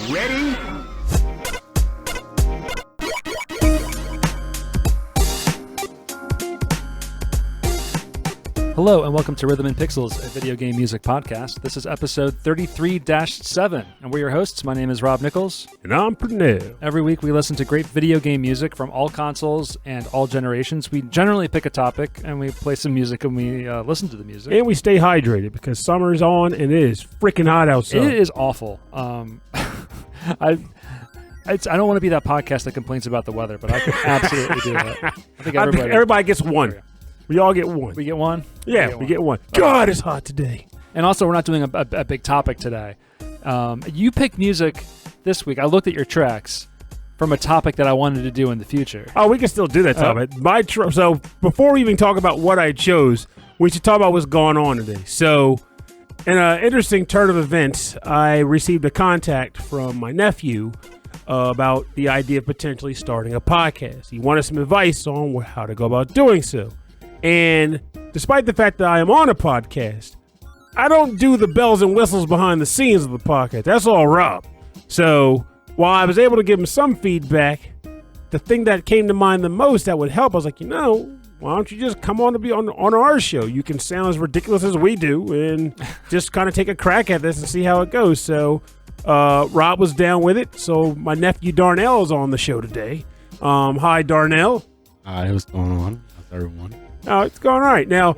Ready? Hello and welcome to Rhythm and Pixels, a video game music podcast. This is episode 33-7, and we're your hosts. My name is Rob Nichols. And I'm Pernell. Every week we listen to great video game music from all consoles and all generations. We generally pick a topic and we play some music and we listen to the music. And we stay hydrated because summer's on and it is freaking hot outside. It is awful. I don't want to be that podcast that complains about the weather, but I could absolutely do that. I think everybody gets one. We all get one. We get one? Yeah, we get one. God, it's hot today. And also, we're not doing a big topic today. You picked music this week. I looked at your tracks from a topic that I wanted to do in the future. Oh, we can still do that topic. So before we even talk about what I chose, we should talk about what's going on today. So in an interesting turn of events, I received a contact from my nephew about the idea of potentially starting a podcast. He wanted some advice on how to go about doing so. And despite the fact that I am on a podcast, I don't do the bells and whistles behind the scenes of the podcast. That's all Rob. So while I was able to give him some feedback, the thing that came to mind the most that would help, I was like, why don't you just come on to be on our show? You can sound as ridiculous as we do and just kind of take a crack at this and see how it goes. So Rob was down with it. So my nephew Darnell is on the show today. Hi, Darnell. Hi, what's going on? How's everyone? Oh, it's going all right. Now,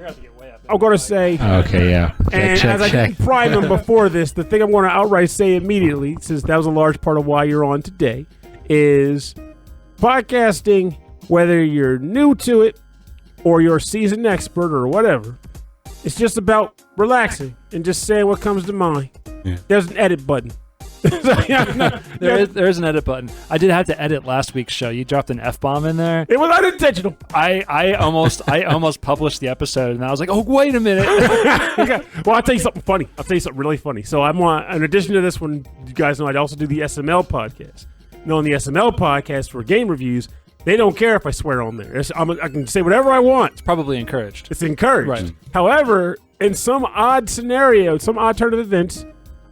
I'm going to say... Okay, yeah. And as I didn't prime him before this, the thing I'm going to outright say immediately, since that was a large part of why you're on today, is podcasting, whether you're new to it or you're a seasoned expert or whatever, it's just about relaxing and just saying what comes to mind. Yeah. There's an edit button. There is an edit button. I did have to edit last week's show. You dropped an F-bomb in there. It was unintentional. I almost published the episode, and I was like, oh, wait a minute. Well, I'll tell you something funny. I'll tell you something really funny. So I'm on, in addition to this one, you guys know I also do the SML podcast. On the SML podcast for game reviews, they don't care if I swear on there. I can say whatever I want. It's probably encouraged. It's encouraged. Right. However, in some odd scenario, some odd turn of events,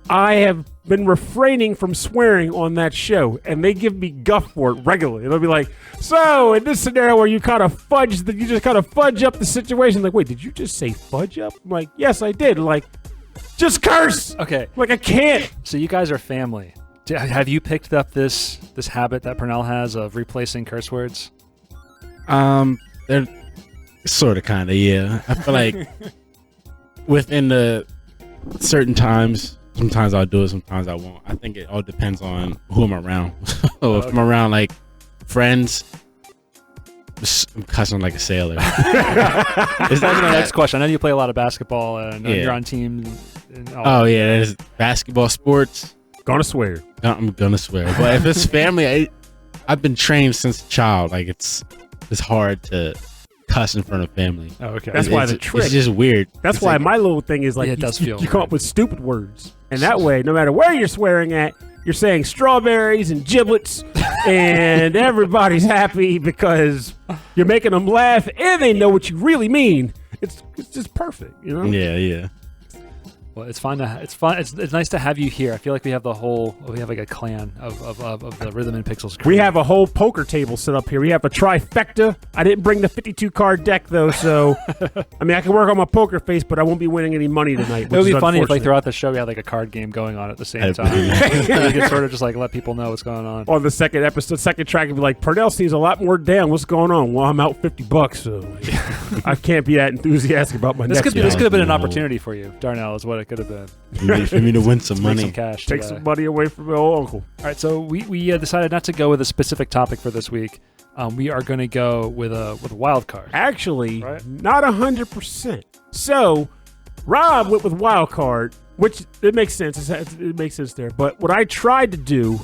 I have been refraining from swearing on that show, and they give me guff for it regularly. They'll be like, so in this scenario where you just kind of fudge up the situation, like, wait, did you just say fudge up? I'm like, yes, I did. Like, just curse. Okay. Like, I can't. So you guys are family. Have you picked up this habit that Pernell has of replacing curse words? They're sort of, kind of, yeah. I feel like within the certain times, sometimes I'll do it, sometimes I won't. I think it all depends on who I'm around. So if I'm around like friends, I'm cussing like a sailor. That's my next question. I know you play a lot of basketball and you're on team. There's basketball, sports. Gonna swear. I'm gonna swear. But if it's family, I've been trained since a child. Like it's hard to cuss in front of family. Oh, okay. That's why the trick. It's just weird. That's why my little thing is like you come up with stupid words. And that way, no matter where you're swearing at, you're saying strawberries and giblets, and everybody's happy because you're making them laugh, and they know what you really mean. It's just perfect, Yeah. Well, it's fun. It's nice to have you here. I feel like we have like a clan of the Rhythm and Pixels crew. We have a whole poker table set up here. We have a trifecta. I didn't bring the 52 card deck though, so I mean I can work on my poker face, but I won't be winning any money tonight. It would be funny if like throughout the show we had like a card game going on at the same time. We could sort of just like let people know what's going on. On the second track, it'd be like Pernell seems a lot more down. What's going on? Well, I'm out $50, so I can't be that enthusiastic about my next. This could have been an opportunity for you, Darnell, is what it could have been. For me to win some money. Some cash. Take some money away from my old uncle. All right, so we decided not to go with a specific topic for this week. We are going to go with a Wildcard. Actually, not 100%. So, Rob went with Wildcard, which it makes sense. It makes sense there. But what I tried to do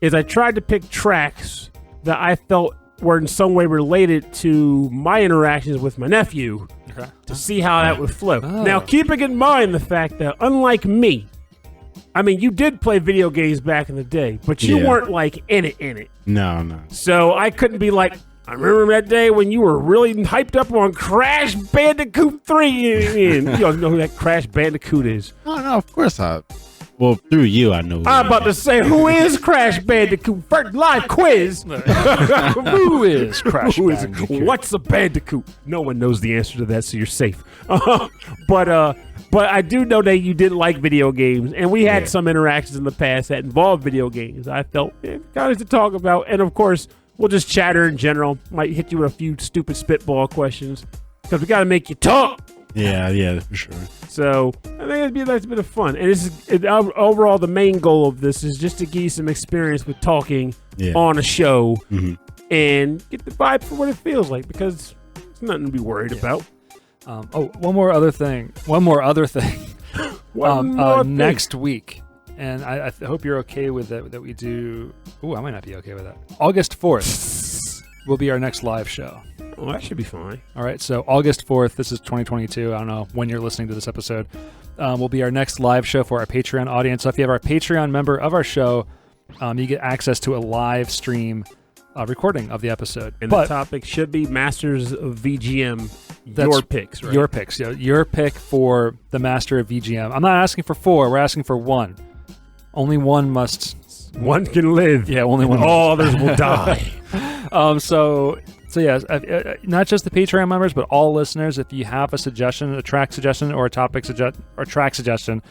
is I tried to pick tracks that I felt were in some way related to my interactions with my nephew to see how that would flow. Oh. Now, keeping in mind the fact that, unlike me, I mean, you did play video games back in the day, but you weren't, like, in it. No. So I couldn't be like, I remember that day when you were really hyped up on Crash Bandicoot 3. You don't know who that Crash Bandicoot is. No, of course I Well, through you, I know. I'm about to say, who is Crash Bandicoot? First live quiz. Who is Crash Who is- Bandicoot? What's a Bandicoot? No one knows the answer to that, so you're safe. But I do know that you did like video games, and we had some interactions in the past that involved video games. I felt kind of to talk about, and of course, we'll just chatter in general. Might hit you with a few stupid spitball questions because we got to make you talk. Yeah, for sure. So I think it'd be a nice bit of fun. And overall, the main goal of this is just to give you some experience with talking on a show and get the vibe for what it feels like, because it's nothing to be worried about. One more other thing. One more thing. Next week, and I hope you're okay with it, that we do. Ooh, I might not be okay with that. August 4th will be our next live show. Oh, that should be fine. All right, so August 4th, this is 2022. I don't know when you're listening to this episode. Will be our next live show for our Patreon audience. So if you have our Patreon member of our show, you get access to a live stream recording of the episode. And the topic should be Masters of VGM. Your picks, right? Your picks. Yeah, your pick for the Master of VGM. I'm not asking for 4. We're asking for 1. Only one must. One can live. Yeah, only one. All others will die. So yeah, not just the Patreon members, but all listeners. If you have a suggestion, a track suggestion, or a topic or track suggestion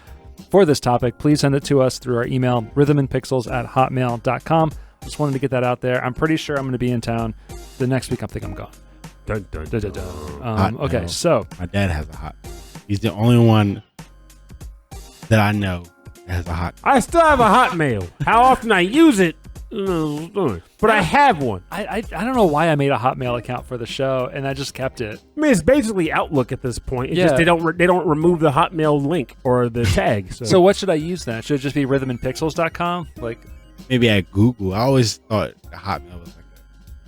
for this topic, please send it to us through our email, rhythmandpixels@hotmail.com. Just wanted to get that out there. I'm pretty sure I'm going to be in town. The next week, I think I'm gone. Dun, dun, dun, dun. Okay, mail. so My dad has a hot. He's the only one that I know that has a hot. I still have a Hotmail. How often I use it, but I have one. I don't know why I made a Hotmail account for the show, and I just kept it. I mean, it's basically Outlook at this point. It's just they don't remove the Hotmail link or the tag. So what should I use then? Should it just be rhythmandpixels.com? Like, Maybe at Google. I always thought the Hotmail was like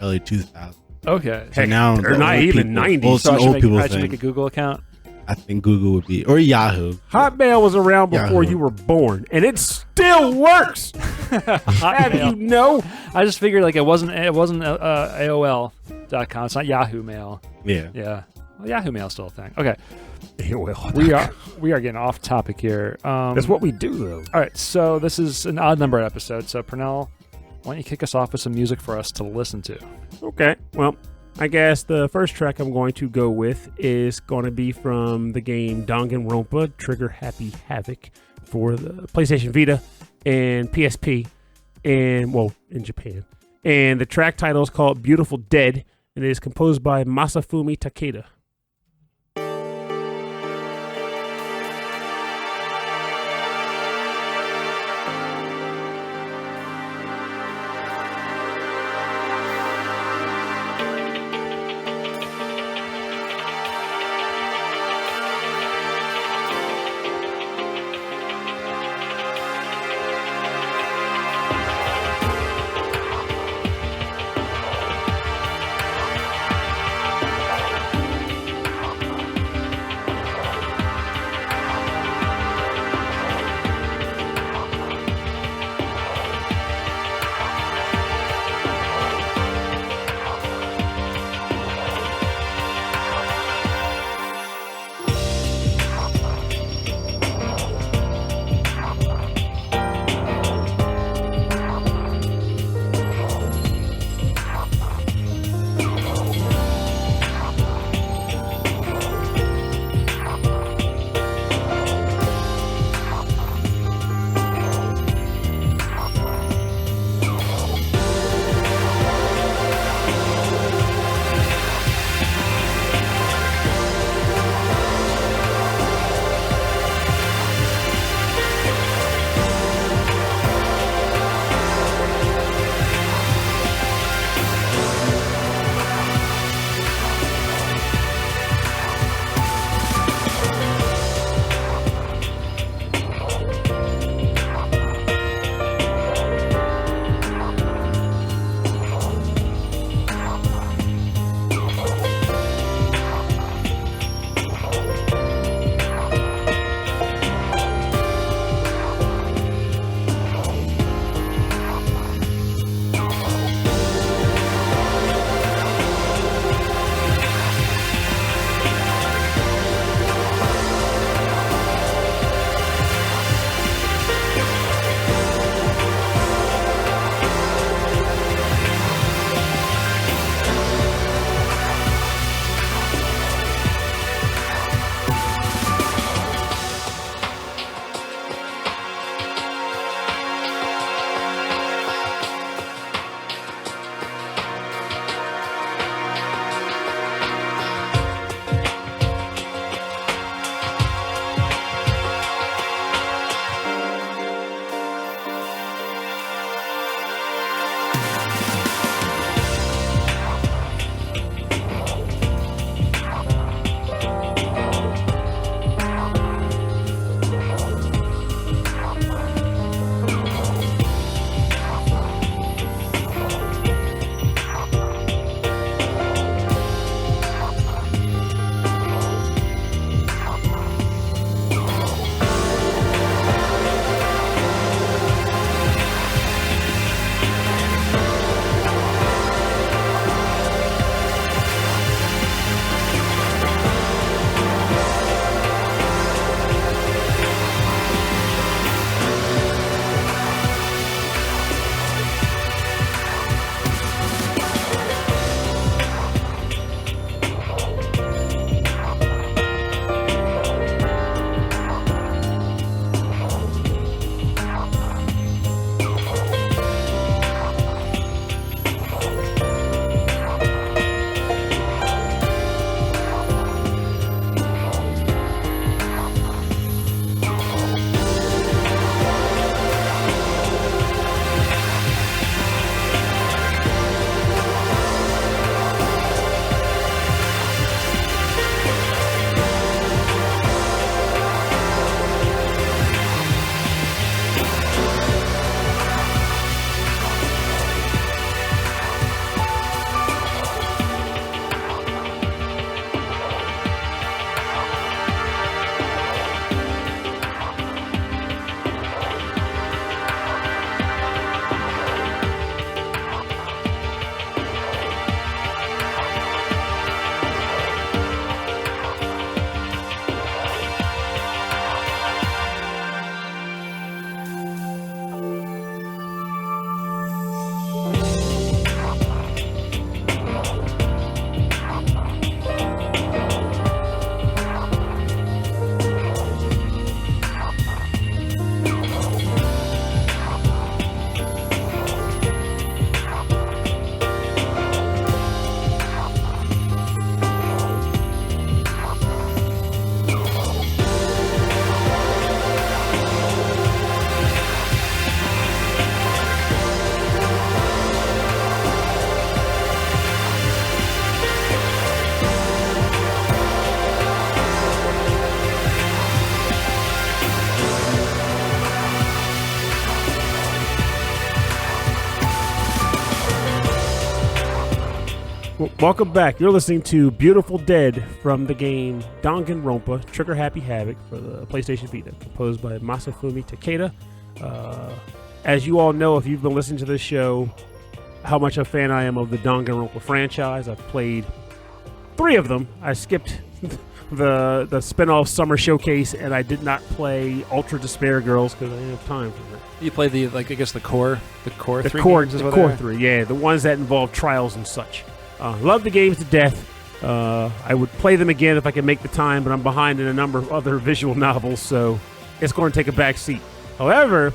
early 2000s. okay. So now they're not even 90s. Well, So old people I should thing. make a Google account. I think Google would be, or Yahoo. Hotmail was around before Yahoo. you were born, and it still works. Have you know? I just figured like it wasn't AOL.com. It's not Yahoo Mail. Yeah. Yeah. Well, Yahoo Mail's still a thing. Okay. Well, We are getting off topic here. that's what we do, though. All right. So this is an odd number episode. So Pernell, why don't you kick us off with some music for us to listen to? Okay. Well, I guess the first track I'm going to go with is going to be from the game Danganronpa Trigger Happy Havoc for the PlayStation Vita and PSP, and in Japan. And the track title is called Beautiful Dead, and it is composed by Masafumi Takada. Welcome back. You're listening to Beautiful Dead from the game Danganronpa Trigger Happy Havoc for the PlayStation Vita, composed by Masafumi Takada. As you all know, if you've been listening to this show, how much a fan I am of the Danganronpa franchise. I've played 3 of them. I skipped the spin-off Summer Showcase, and I did not play Ultra Despair Girls because I didn't have time for that. You played the core The 3 core, games is the what core they are? 3, yeah, the ones that involve trials and such. Love the games to death. I would play them again if I could make the time, but I'm behind in a number of other visual novels, so it's going to take a back seat. However,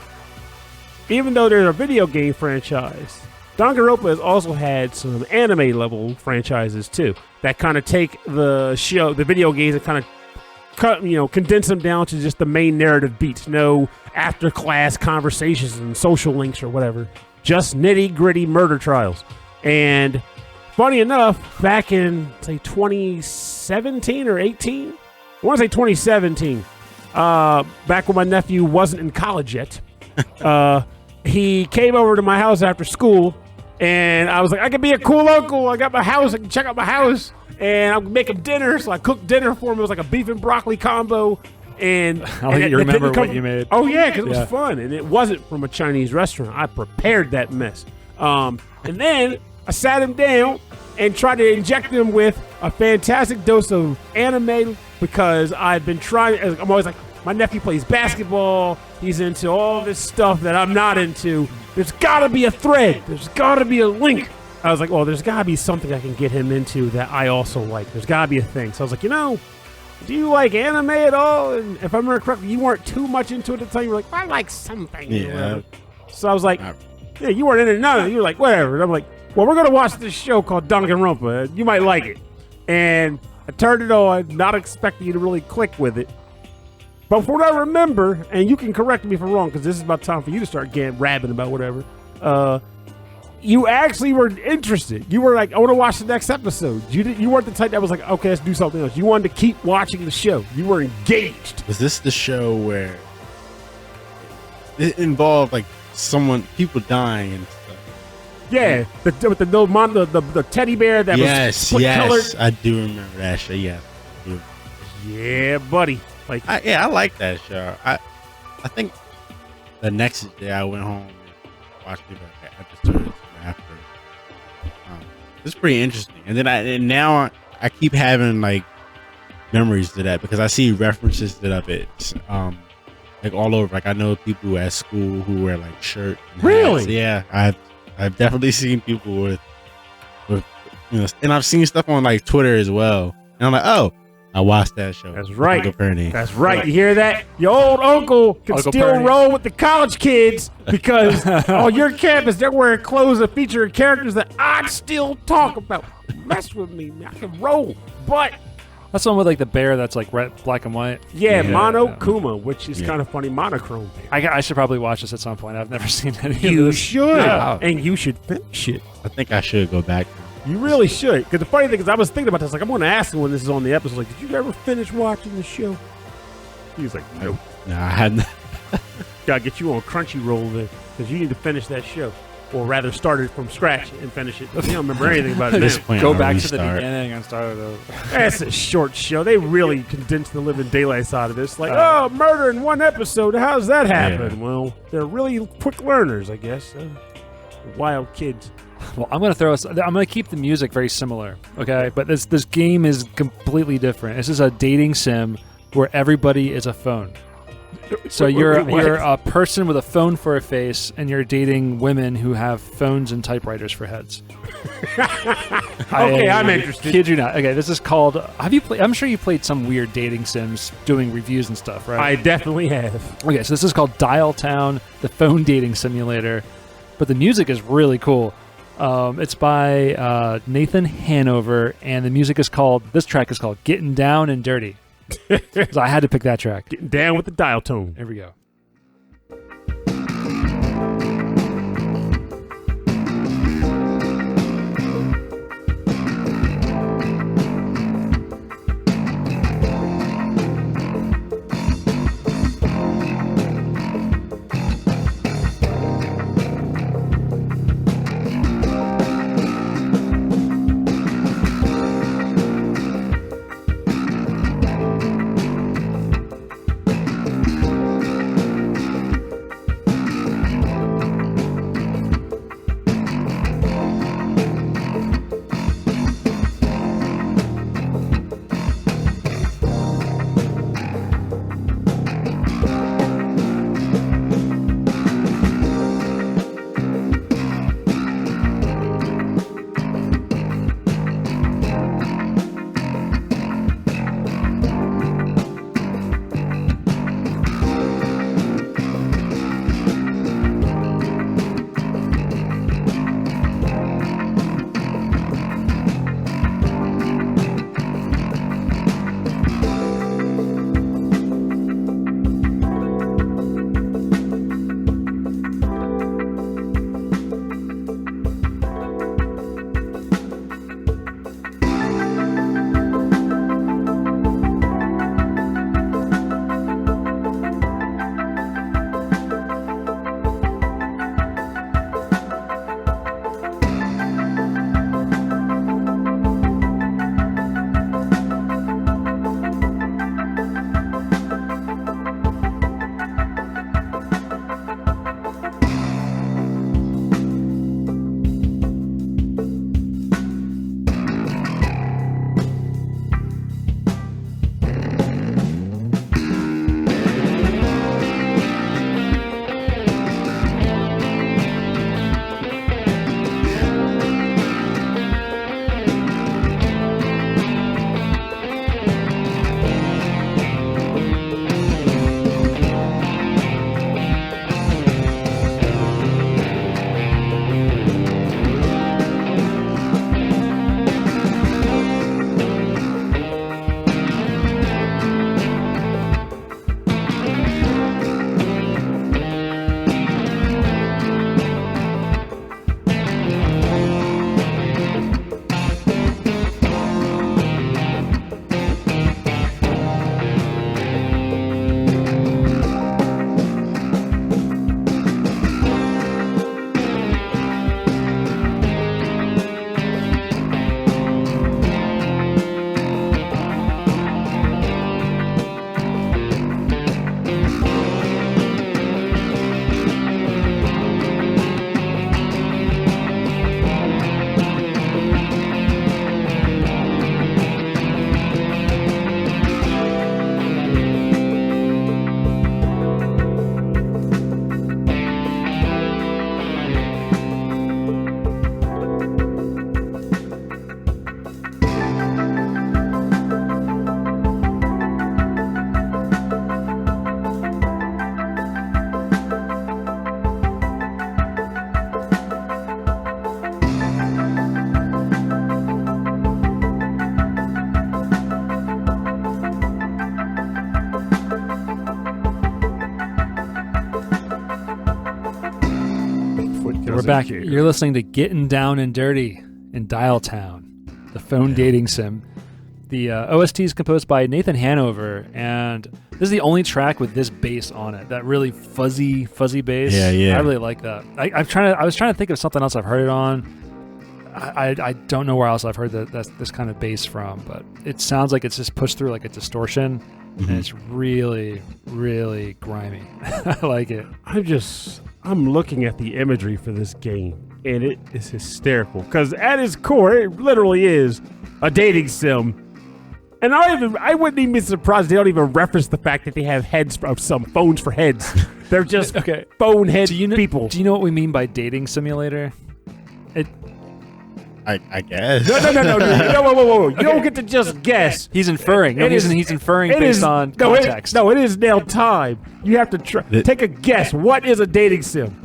even though they're a video game franchise, Danganronpa has also had some anime level franchises too that kind of take the video games, and kind of condense them down to just the main narrative beats. No after class conversations and social links or whatever. Just nitty gritty murder trials. And funny enough, back in say 2017 or 18, I want to say 2017, back when my nephew wasn't in college yet, he came over to my house after school, and I was like, I can be a cool uncle. I got my house. I can check out my house, and I'll make him dinner. So I cooked dinner for him. It was like a beef and broccoli combo. And I'll let you remember what you made. Oh, yeah, because it was fun. And it wasn't from a Chinese restaurant. I prepared that mess. And then I sat him down and tried to inject him with a fantastic dose of anime, because I've been trying. I'm always like, my nephew plays basketball. He's into all this stuff that I'm not into. There's got to be a thread. There's got to be a link. I was like, well, there's got to be something I can get him into that I also like. There's got to be a thing. So I was like, do you like anime at all? And if I remember correctly, you weren't too much into it at the time. You were like, I like something. Yeah. So I was like, yeah, you weren't into none of it. You were like, whatever. And I'm like, well, we're going to watch this show called Danganronpa. You might like it. And I turned it on, not expecting you to really click with it. But from what I remember, and you can correct me if I'm wrong, because this is about time for you to start getting rabbing about whatever, you actually were interested. You were like, I want to watch the next episode. You weren't the type that was like, okay, let's do something else. You wanted to keep watching the show. You were engaged. Was this the show where it involved like people dying and stuff? Yeah, with the teddy bear that was split colored. I do remember that show. Yeah, yeah, buddy. Like, I like that show. I think the next day I went home and watched the episodes after. It's pretty interesting. And then now I keep having like memories to that, because I see references to that bit like all over. Like I know people at school who wear like shirt. Really? Yeah, I've definitely seen people with and I've seen stuff on like Twitter as well. And I'm like, oh, I watched that show. That's right. Uncle Perny. That's right. You hear that? Your old uncle can Uncle still Perny. roll with the college kids, because on your campus they're wearing clothes that feature characters that I'd still talk about. Mess with me, man. I can roll. But That's the one with like the bear that's like red, black and white. yeah, Mono Kuma, which is kind of funny. Monochrome. I should probably watch this at some point. I've never seen any of You this. should. Yeah. And you should finish it. I think I should go back. You really should. Because the funny thing is, I was thinking about this. Like, I'm going to ask him when this is on the episode. Like, did you ever finish watching the show? He was like, no. No, I hadn't. Gotta get you on Crunchyroll then, because you need to finish that show. Or rather, start it from scratch and finish it. You don't remember anything about it This now. point, Go I'll back to the restart. beginning and start it over. That's a short show. They really condensed the living daylights out of this. Like, oh, murder in one episode. How does that happen? Yeah. Well, they're really quick learners, I guess. Wild kids. Well, I'm gonna keep the music very similar, okay? But this game is completely different. This is a dating sim where everybody is a phone. So you're a person with a phone for a face, and you're dating women who have phones and typewriters for heads. Okay, I'm interested. Kid you not. Okay, this is called. Have you played? I'm sure you played some weird dating sims doing reviews and stuff, right? I definitely have. Okay, so this is called Dialtown, the phone dating simulator, but the music is really cool. It's by Nathan Hanover, and the music is called. This track is called "Gettin' Down and Dirty." So I had to pick that track. Getting down with the dial tone. Here we go. We're back. You're listening to Gettin' Down and Dirty in Dialtown, the phone dating sim. The OST is composed by Nathan Hanover, and this is the only track with this bass on it. That really fuzzy bass. Yeah. I really like that. I was trying to think of something else I've heard it on. I don't know where else I've heard this kind of bass from, but it sounds like it's just pushed through like a distortion, and it's really, really grimy. I like it. I'm looking at the imagery for this game, and it is hysterical because at its core, it literally is a dating sim. And I wouldn't even be surprised they don't even reference the fact that they have heads of some phones for heads. They're just phone head people. Do you know what we mean by dating simulator? I guess. No. Whoa. You don't get to just guess. He's inferring. He's inferring based on context. It is nail time. You have to take a guess. What is a dating sim?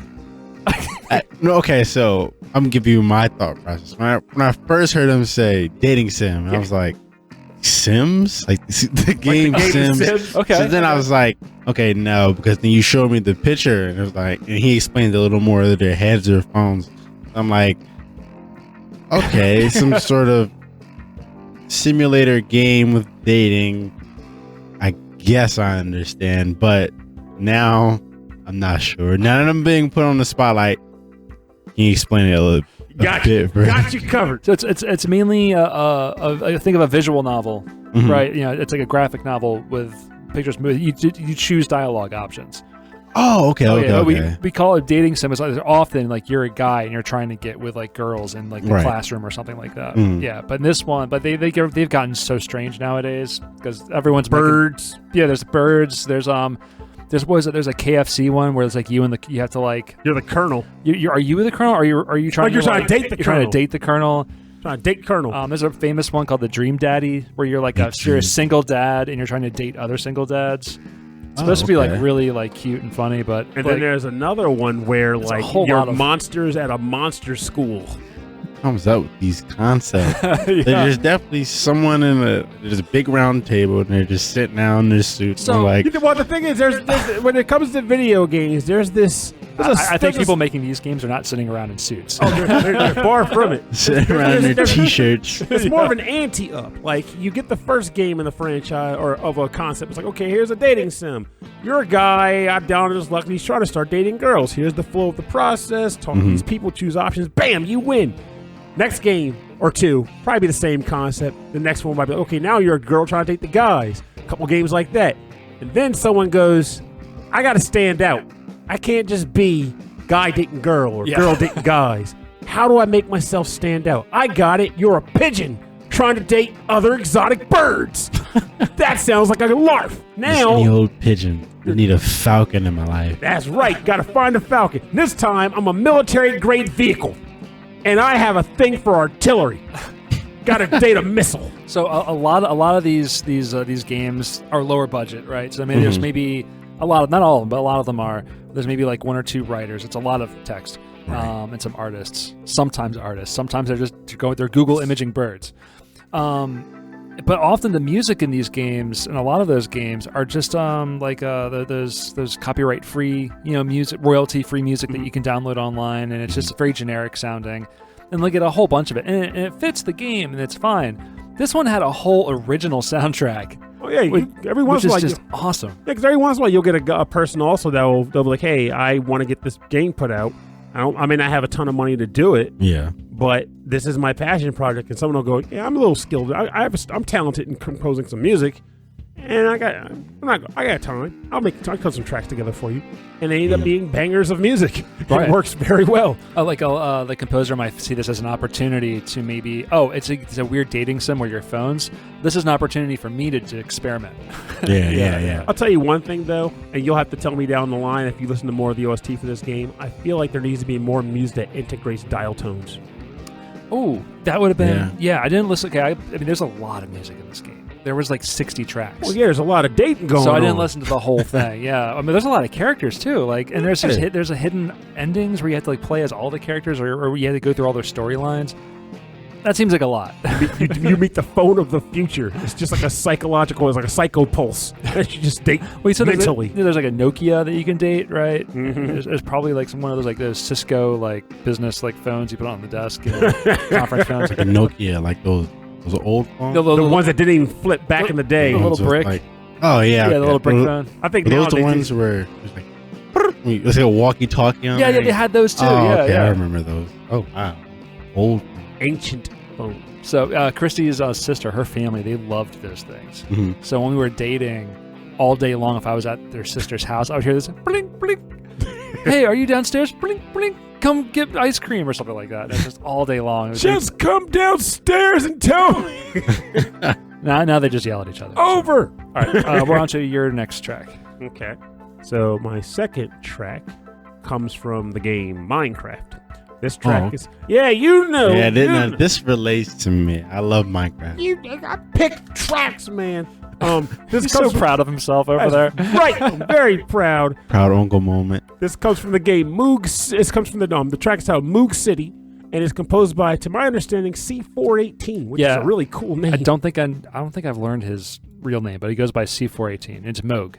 Okay, so I'm gonna give you my thought process. When I first heard him say dating sim, I was like, Sims? Like the game Sims? Okay. So then I was like, okay, no, because then you showed me the picture and it was like, and he explained a little more that their heads or phones. I'm like, okay, some sort of simulator game with dating. I guess I understand, but now I'm not sure. Now that I'm being put on the spotlight, can you explain it a little bit? Got you covered. So it's mainly I think of a visual novel, right? You know, it's like a graphic novel with pictures. You choose dialogue options. Oh, okay. We call it dating sim. It's like often like you're a guy and you're trying to get with like girls in like the classroom or something like that. Yeah, but in this one, but they've gotten so strange nowadays because everyone's birds. There's birds. There's There's a KFC one where it's like you have to like you're the colonel. Are you the colonel? Are you trying? You're trying to date the colonel. Trying to date the colonel. Trying to date colonel. There's a famous one called the Dream Daddy where you're like you're a single dad and you're trying to date other single dads. It's supposed to be like really like cute and funny, but and then there's another one where like you're monsters at a monster school. Comes up with these concepts. There's definitely someone there's a big round table and they're just sitting down in their suits. So the thing is, there's when it comes to video games, I think people making these games are not sitting around in suits. Oh, they're far from it. Sitting around in their t-shirts. It's more of an ante-up. Like you get the first game in the franchise or of a concept. It's like, okay, here's a dating sim. You're a guy. I'm down on his luck, and he's trying to start dating girls. Here's the flow of the process. Talk to these people, choose options. Bam, you win. Next game or two, probably be the same concept. The next one might be, okay, now you're a girl trying to date the guys. A couple games like that. And then someone goes, I got to stand out. I can't just be guy dating girl or girl dating guys. How do I make myself stand out? I got it. You're a pigeon trying to date other exotic birds. That sounds like a larf. Now, any old pigeon. I need a falcon in my life. That's right. Got to find a falcon. This time, I'm a military-grade vehicle. And I have a thing for artillery. Got to date a missile. So a lot of these games are lower budget, right? So maybe there's maybe a lot of, not all of them, but a lot of them are. There's maybe like one or two writers. It's a lot of text, and some artists. Sometimes they're Google imaging birds. But often the music in these games, and a lot of those games, are just those copyright free, music, royalty free music that you can download online, and it's just very generic sounding. And look at a whole bunch of it, and it fits the game, and it's fine. This one had a whole original soundtrack. Oh yeah, every once in a while, just awesome. Yeah, because every once in a while you'll get a person also they'll be like, hey, I want to get this game put out. I may not have a ton of money to do it. Yeah. But this is my passion project, and someone will go, yeah, I'm a little skilled. I'm talented in composing some music, and I got time. I'll cut some tracks together for you, and they end up being bangers of music. Right. It works very well. The composer might see this as an opportunity to maybe, it's a weird dating sim where your phones. This is an opportunity for me to experiment. Yeah. I'll tell you one thing though, and you'll have to tell me down the line if you listen to more of the OST for this game. I feel like there needs to be more music that integrates dial tones. Oh, that would have been... Yeah, I didn't listen... Okay, I mean, there's a lot of music in this game. There was like 60 tracks. Well, yeah, there's a lot of dating going on. So I didn't listen to the whole thing, yeah. I mean, there's a lot of characters, too. Like, and there's a hidden endings where you have to like play as all the characters or you had to go through all their storylines. That seems like a lot. You meet the phone of the future. It's just like a psychological, it's like a psycho pulse that you just date mentally. There's like a Nokia that you can date, right? Mm-hmm. There's probably like one of those like those Cisco like business like phones you put on the desk, conference phones. Like a Nokia, like those old phones. The ones that didn't even flip back in the day. The little brick. Like, oh yeah, the little brick phone. I think those the ones where it's like it's like a walkie-talkie on Yeah, there. they had those too. Oh, okay, yeah. I remember those. Oh wow, old. Ancient phone. So Christy's sister, her family, they loved those things. Mm-hmm. So when we were dating, all day long, if I was at their sister's house, I would hear this blink, blink. Hey, are you downstairs? Blink, blink. Come get ice cream or something like that. It's just all day long. Just come downstairs and tell me. Now they just yell at each other. Over. All right, we're on to your next track. Okay. So my second track comes from the game Minecraft. This track is you know. Yeah, this relates to me. I love Minecraft. I picked tracks, man. This He's so proud of himself over there. Right, I'm very proud. Proud uncle moment. This comes from the game Moog. It comes from the track is titled Moog City, and it's composed by, to my understanding, C418, which is a really cool name. I don't think I've learned his real name, but he goes by C418. It's Moog.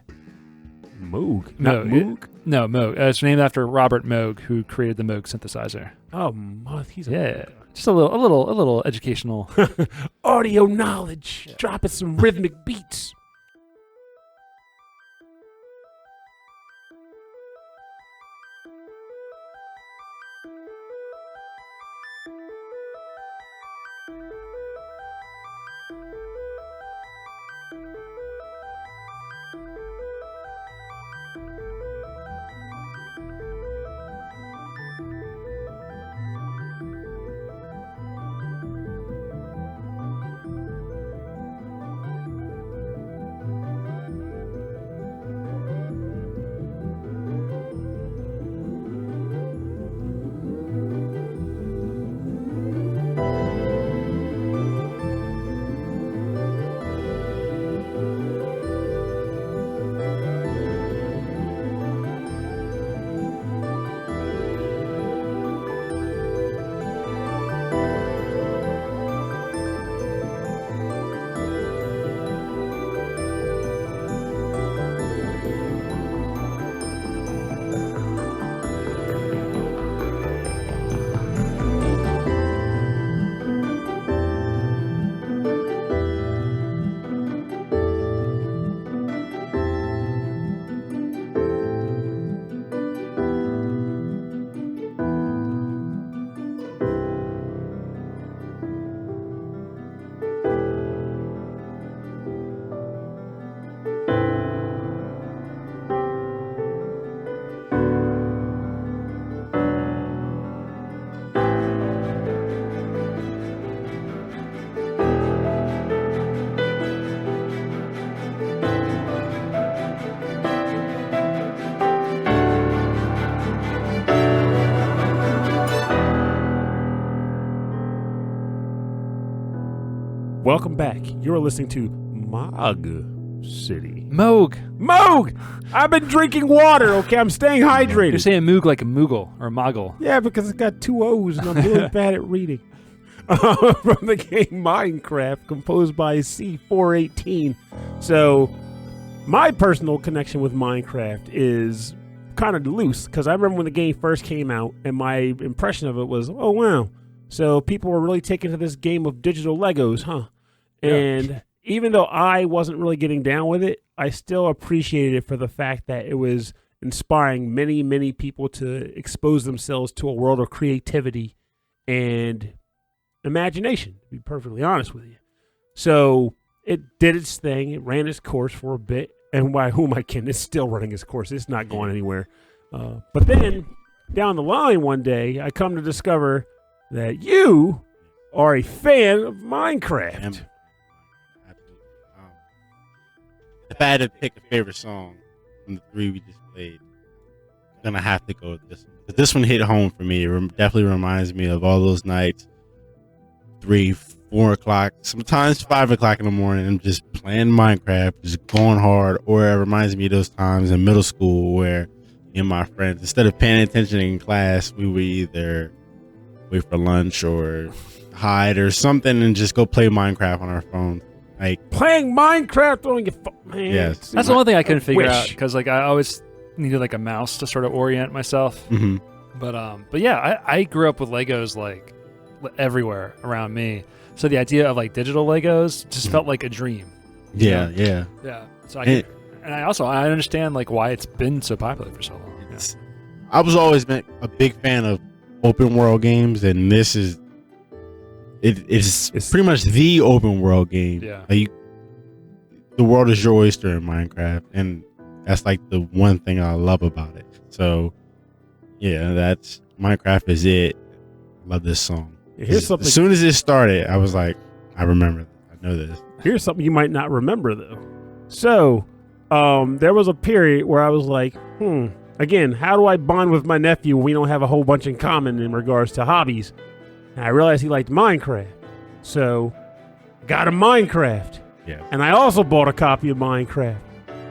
Moog? Not Moog? No, Moog. It's named after Robert Moog, who created the Moog synthesizer. Oh, he's just a little educational audio knowledge. Dropping some rhythmic beats. Welcome back. You're listening to Moog City. Moog! I've been drinking water, okay? I'm staying hydrated. You're saying Moog like a Moogle or Moggle. Yeah, because it's got two O's and I'm really bad at reading. From the game Minecraft, composed by C418. So, my personal connection with Minecraft is kind of loose, because I remember when the game first came out, and my impression of it was, oh, wow. So, people were really taking to this game of digital Legos, huh? Yeah. And even though I wasn't really getting down with it, I still appreciated it for the fact that it was inspiring many, many people to expose themselves to a world of creativity and imagination, to be perfectly honest with you. So it did its thing. It ran its course for a bit. And who am I kidding? It's still running its course. It's not going anywhere. But then down the line one day, I come to discover that you are a fan of Minecraft. If I had to pick a favorite song from the three we just played, I'm going to have to go with this one. But this one hit home for me. It definitely reminds me of all those nights, 3, 4 o'clock, sometimes 5 o'clock in the morning, I'm just playing Minecraft, just going hard. Or it reminds me of those times in middle school where me and my friends, instead of paying attention in class, we would either wait for lunch or hide or something and just go play Minecraft on our phone. Like playing Minecraft on your phone, man. Yes. That's the one thing I couldn't figure wish. out because like I always needed like a mouse to sort of orient myself. mm-hmm. But yeah, I grew up with Legos like everywhere around me. So the idea of like digital Legos just felt like a dream. Yeah, you know? yeah. Yeah. So I understand like why it's been so popular for so long. Yeah. I was always been a big fan of open world games, and this is it's pretty much the open world game. Yeah. Like, the world is your oyster in Minecraft, and that's like the one thing I love about it. So yeah, that's Minecraft is it. Love this song. Here's something. As soon as it started, I was like, I remember this. I know this. Here's something you might not remember though. So, there was a period where I was like, again, how do I bond with my nephew when we don't have a whole bunch in common in regards to hobbies? And I realized he liked Minecraft. So, got a Minecraft. Yeah. And I also bought a copy of Minecraft.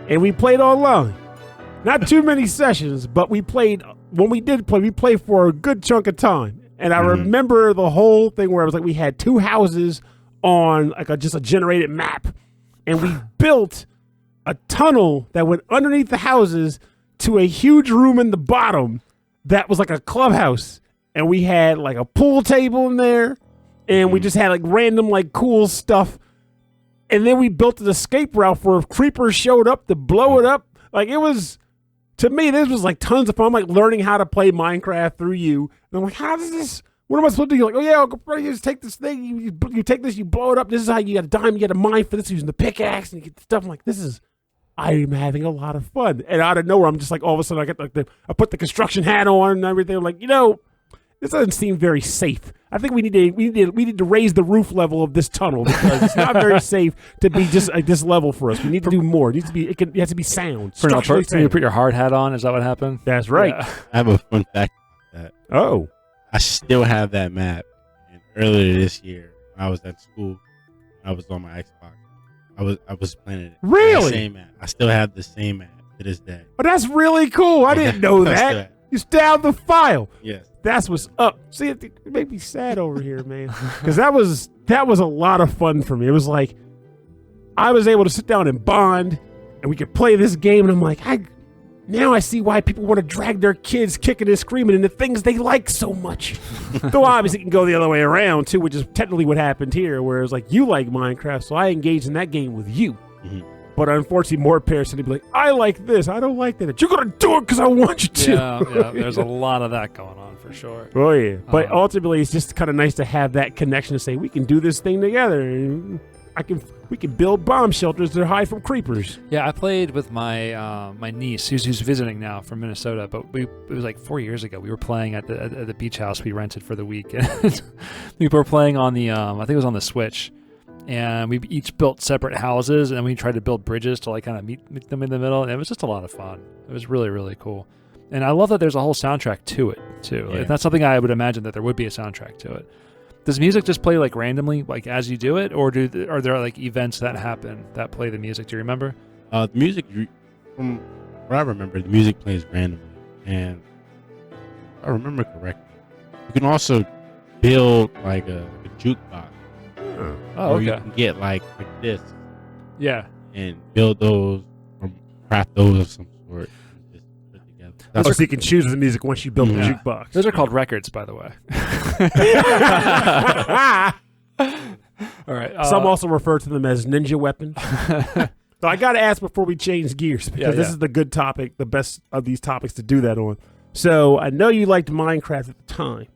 And we played online. Not too many sessions, but we played, when we did play, we played for a good chunk of time. And I remember the whole thing where it was like we had two houses on like just a generated map. And we built a tunnel that went underneath the houses to a huge room in the bottom that was like a clubhouse. And we had like a pool table in there. And we just had like random like cool stuff. And then we built an escape route for if creepers showed up to blow it up. Like it was, to me, this was like tons of fun. I'm like learning how to play Minecraft through you. And I'm like, how does this, what am I supposed to do? You're like, oh yeah, you just take this thing, you take this, you blow it up. This is how you got a diamond, you got a mine for this using the pickaxe and you get the stuff. I'm like, I'm having a lot of fun. And out of nowhere, I'm just like, all of a sudden I get like I put the construction hat on and everything. I'm like, this doesn't seem very safe. I think we need to raise the roof level of this tunnel because it's not very safe to be just at this level for us. We need to do more. It needs to be. It has to be sound. Structurally sound. You put your hard hat on. Is that what happened? That's right. Yeah. I have a fun fact about that. Oh, I still have that map. And earlier this year, when I was at school, I was on my Xbox. I was playing it. Really? The same map. I still have the same map to this day. but that's really cool. I didn't know that. You still have the file. Yes. That's what's up. See, it made me sad over here, man. Because that was a lot of fun for me. It was like I was able to sit down and bond, and we could play this game. And I'm like, now I see why people want to drag their kids kicking and screaming into things they like so much. Though obviously it can go the other way around too, which is technically what happened here, where it's like you like Minecraft, so I engaged in that game with you. Mm-hmm. But unfortunately, more parents tend to be like, I like this, I don't like that. You're gonna do it because I want you to. Yeah, there's a lot of that going on for sure. Oh yeah, but ultimately, it's just kind of nice to have that connection to say we can do this thing together. And we can build bomb shelters to hide from creepers. Yeah, I played with my my niece who's visiting now from Minnesota, but it was like 4 years ago. We were playing at the beach house we rented for the week. We were playing on the I think it was on the Switch. And we each built separate houses, and then we tried to build bridges to like kind of meet them in the middle. And it was just a lot of fun. It was really, really cool. And I love that there's a whole soundtrack to it too. Yeah. That's something I would imagine that there would be a soundtrack to it. Does music just play like randomly, like as you do it, or are there like events that happen that play the music? Do you remember? The music, from what I remember, the music plays randomly, and if I remember correctly, you can also build like a jukebox. Oh, or okay. you can get like this, Yeah. and build those or craft those of some sort. And just put it together. So you can choose the music once you build the jukebox. Those are called records, by the way. All right. Some also refer to them as ninja weapons. So I got to ask before we change gears, because this is the good topic, the best of these topics to do that on. So I know you liked Minecraft at the time.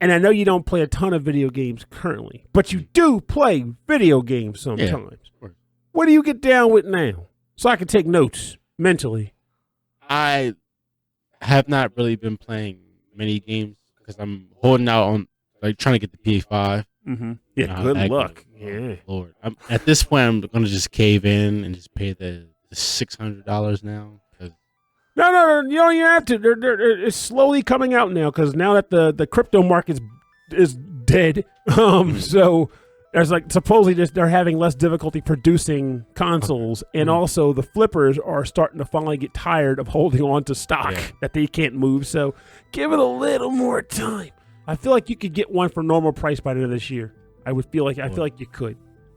And I know you don't play a ton of video games currently, but you do play video games sometimes. Yeah, what do you get down with now? So I can take notes mentally. I have not really been playing many games because I'm holding out on like trying to get the PS5. Mm-hmm. Yeah, good luck. Yeah, Lord. At this point, I'm gonna just cave in and just pay the $600 now. No, you don't even have to. It's slowly coming out now because now that the crypto market is dead, so there's like supposedly they're having less difficulty producing consoles, and also the flippers are starting to finally get tired of holding on to stock that they can't move. So give it a little more time. I feel like you could get one for normal price by the end of this year. I feel like you could.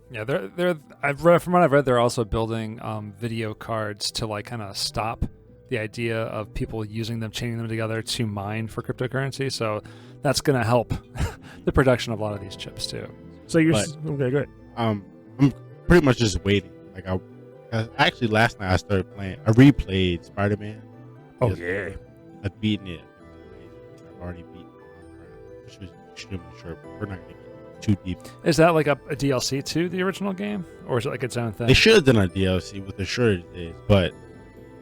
Yeah, from what I've read, they're also building video cards to like kind of stop the idea of people using them, chaining them together to mine for cryptocurrency. So that's going to help the production of a lot of these chips too. So okay, good. I'm pretty much just waiting. Like actually last night I started playing. I replayed Spider-Man. Oh yeah, I've beaten it. I've already beaten it, which was extremely short. But we're not going to get too deep. Is that like a DLC to the original game, or is it like its own thing? They should have done a DLC with the shortage days, but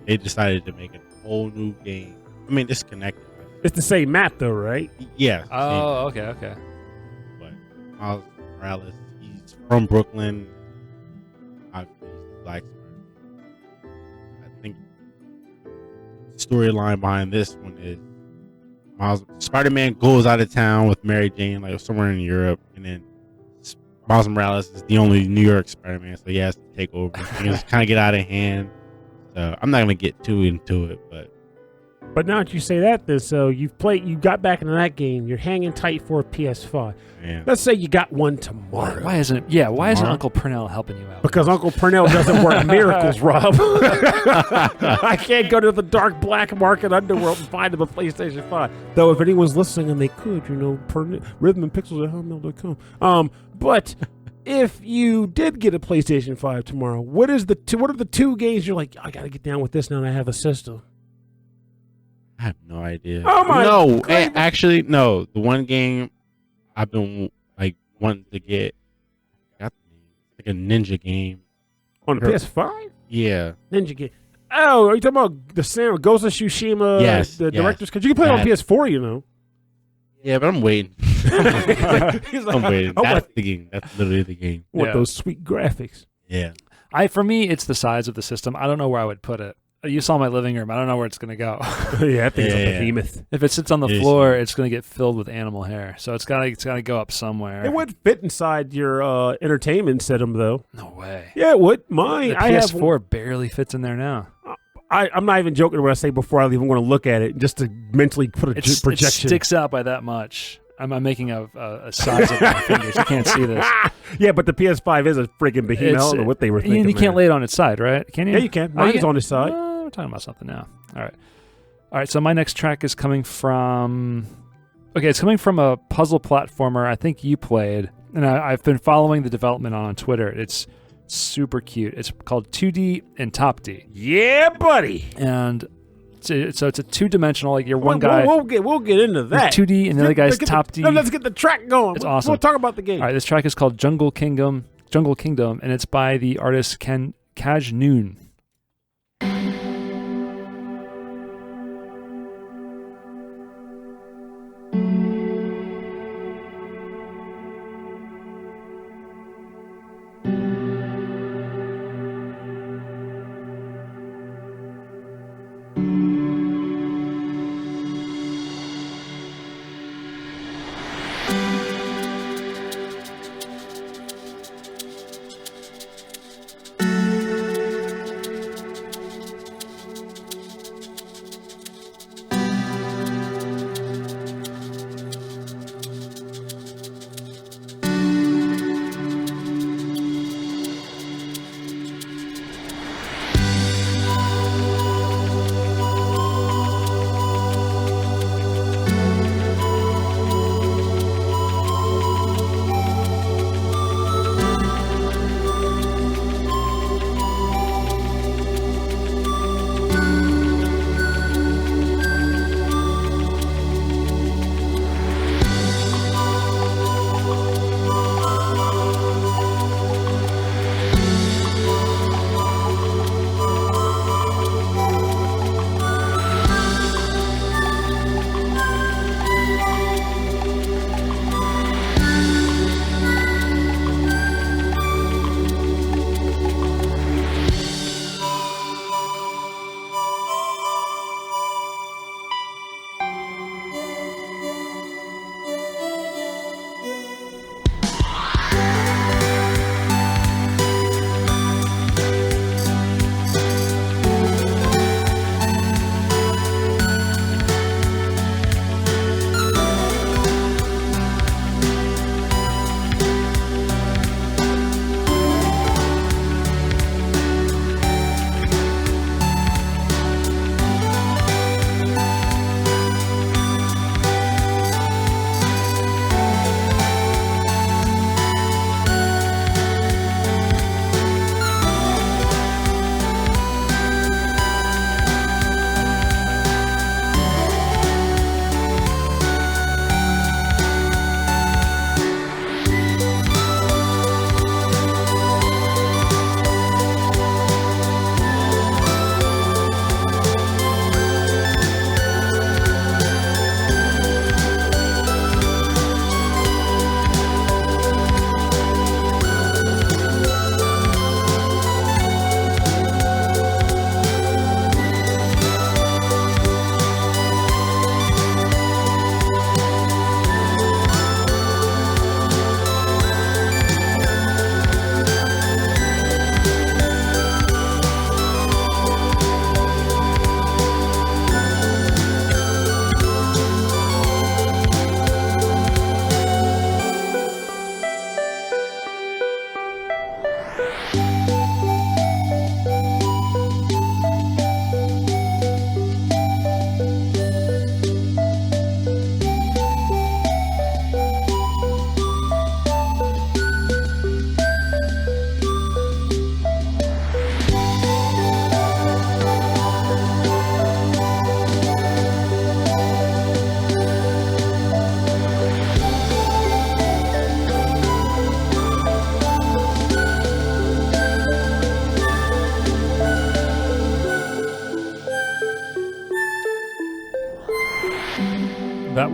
they decided to make a whole new game. I mean, it's connected. It's the same map though, right? Yeah. Oh, okay. But Miles Morales, he's from Brooklyn. Obviously, he's Black Spider-Man. I think the storyline behind this one is Spider-Man goes out of town with Mary Jane, like somewhere in Europe, and then Miles Morales is the only New York Spider-Man, so he has to take over. Things kind of get out of hand. So I'm not gonna get too into it, but now that you say that, then so you got back into that game. You're hanging tight for a PS5. yeah. Let's say you got one tomorrow. Why isn't Uncle Purnell helping you out? Because Uncle Purnell doesn't work miracles, Rob. I can't go to the dark black market underworld and find him a PlayStation 5. Though if anyone's listening and they could, rhythmandpixels@hotmail.com. But if you did get a PlayStation 5 tomorrow, what are the two games you're like, I got to get down with this now that I have a system? I have no idea. Oh my! No, actually, no. The one game I've been like wanting to get, like a ninja game On the PS5? Yeah, Ninja game. Oh, are you talking about the Ghost of Tsushima? Yes, the yes. director's cut. You can play it on PS4, you know. yeah, but I'm waiting. He's like, I'm waiting. I That's the game. That's literally the game. want those sweet graphics. Yeah. For me, it's the size of the system. I don't know where I would put it. You saw my living room. I don't know where it's going to go. Yeah, I think it's a Yeah. behemoth. If it sits on the floor, it's going to get filled with animal hair. So it's got to go up somewhere. It would fit inside your entertainment system, though. No way. Yeah, it would. Mine. The I have. PS4 barely fits in there now. I'm not even joking when I say before I leave, I'm going to look at it just to mentally put a It projection. sticks out by that much. I'm making a size of my fingers. You can't see this. Yeah, but the PS5 is a friggin' behemoth. I don't know what they were thinking. You can't lay it on its side, right? Can you? Yeah, you can. Mine is on its side. We're talking about something now. All right. So my next track is coming from. Okay, it's coming from a puzzle platformer I think you played, and I've been following the development on Twitter. It's super cute. It's called Toodee and Topdee. Yeah, buddy. And so it's a two-dimensional. Like you're one guy. We'll get into that. 2D, and the other guy's Topdee. Let's get the track going. It's awesome. We'll talk about the game. All right, this track is called Jungle Kingdom, and it's by the artist Kajnoon.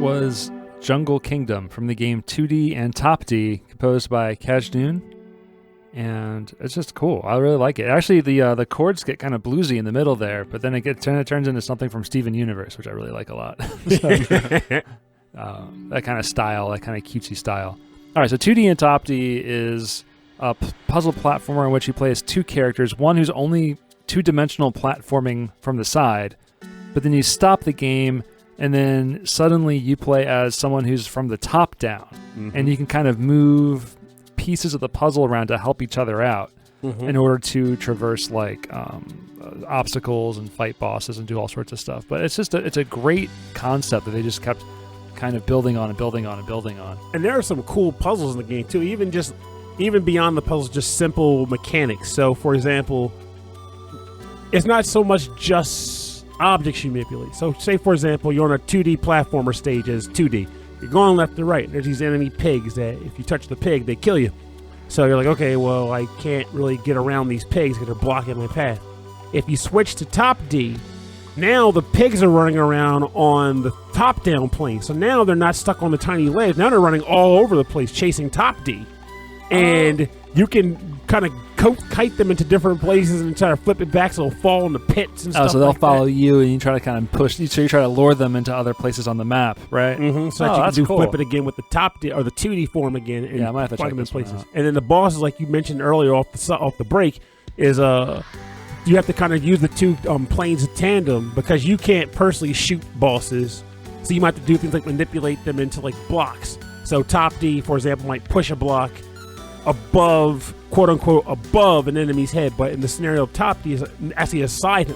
was Jungle Kingdom from the game Toodee and Topdee, composed by Kajnoon. And it's just cool. I really like it. Actually, the chords get kind of bluesy in the middle there, but then it turns into something from Steven Universe, which I really like a lot. That kind of style, that kind of cutesy style. All right, so 2D and Topdee is a puzzle platformer in which you play as two characters, one who's only two-dimensional platforming from the side, but then you stop the game, and then suddenly you play as someone who's from the top down, and you can kind of move pieces of the puzzle around to help each other out in order to traverse like obstacles and fight bosses and do all sorts of stuff. But it's a great concept that they just kept kind of building on and building on and building on. And there are some cool puzzles in the game too, even beyond the puzzles, just simple mechanics. So for example, it's not so much just objects you manipulate. So say for example, you're on a 2D platformer stage as 2D. You're going left to right. There's these enemy pigs that if you touch the pig, they kill you. So you're like, okay, well, I can't really get around these pigs because they're blocking my path. If you switch to Topdee, now the pigs are running around on the top-down plane. So now they're not stuck on the tiny legs. Now they're running all over the place chasing Topdee. And you can kind of kite them into different places and try to flip it back so they'll fall in the pits and stuff. So they'll like follow that. you, and you try to kind of push. So you try to lure them into other places on the map, right? So that you can that's do cool. flip it again with the Topdee or the 2D form again, and Yeah, I might have to find check them in this one places. out. And then the bosses, like you mentioned earlier off the break, is you have to kind of use the two planes in tandem because you can't personally shoot bosses, so you might have to do things like manipulate them into like blocks. So Topdee, for example, might push a block above, quote unquote, above an enemy's head, but in the scenario of Topdee is actually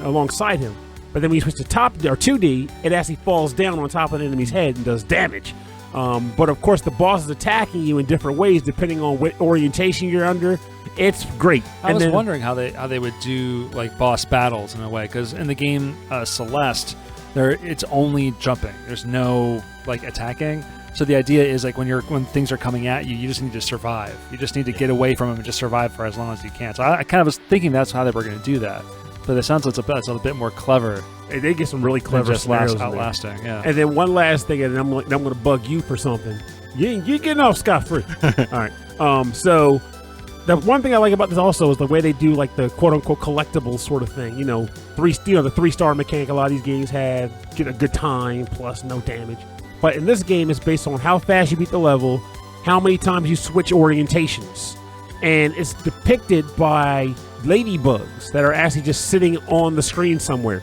alongside him. But then when you switch to Topdee or 2D, it actually falls down on top of an enemy's head and does damage. But of course, the boss is attacking you in different ways depending on what orientation you're under. It's great. I was wondering how they would do like boss battles in a way, because in the game Celeste, it's only jumping. There's no like attacking. So the idea is like when things are coming at you, you just need to survive. You just need to get away from them and just survive for as long as you can. So I kind of was thinking that's how they were going to do that. But it sounds like it's a bit more clever. They get some really clever just scenarios outlasting. Yeah. And then one last thing, and I'm going to bug you for something. You getting off scot-free. All right. So the one thing I like about this also is the way they do like the quote-unquote collectibles sort of thing. The 3-star mechanic a lot of these games have. Get a good time plus no damage. But in this game, it's based on how fast you beat the level, how many times you switch orientations. And it's depicted by ladybugs that are actually just sitting on the screen somewhere.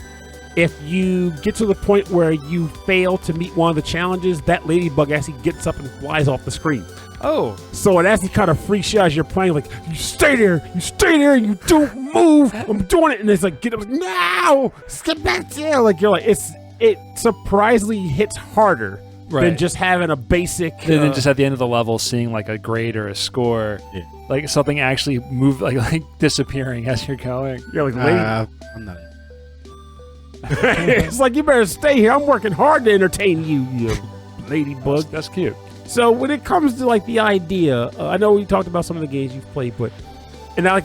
If you get to the point where you fail to meet one of the challenges, that ladybug actually gets up and flies off the screen. Oh. So it actually kind of freaks you out as you're playing, like, you stay there, and you don't move. I'm doing it. And it's like, get up, no, get back there. Like, you're like, it surprisingly hits harder. Right. Than just having a basic... and then just at the end of the level, seeing like a grade or a score, like something actually move, like disappearing as you're going. Yeah, like I'm not. It's like, you better stay here. I'm working hard to entertain you ladybug. That's cute. So when it comes to like the idea, I know we talked about some of the games you've played, and I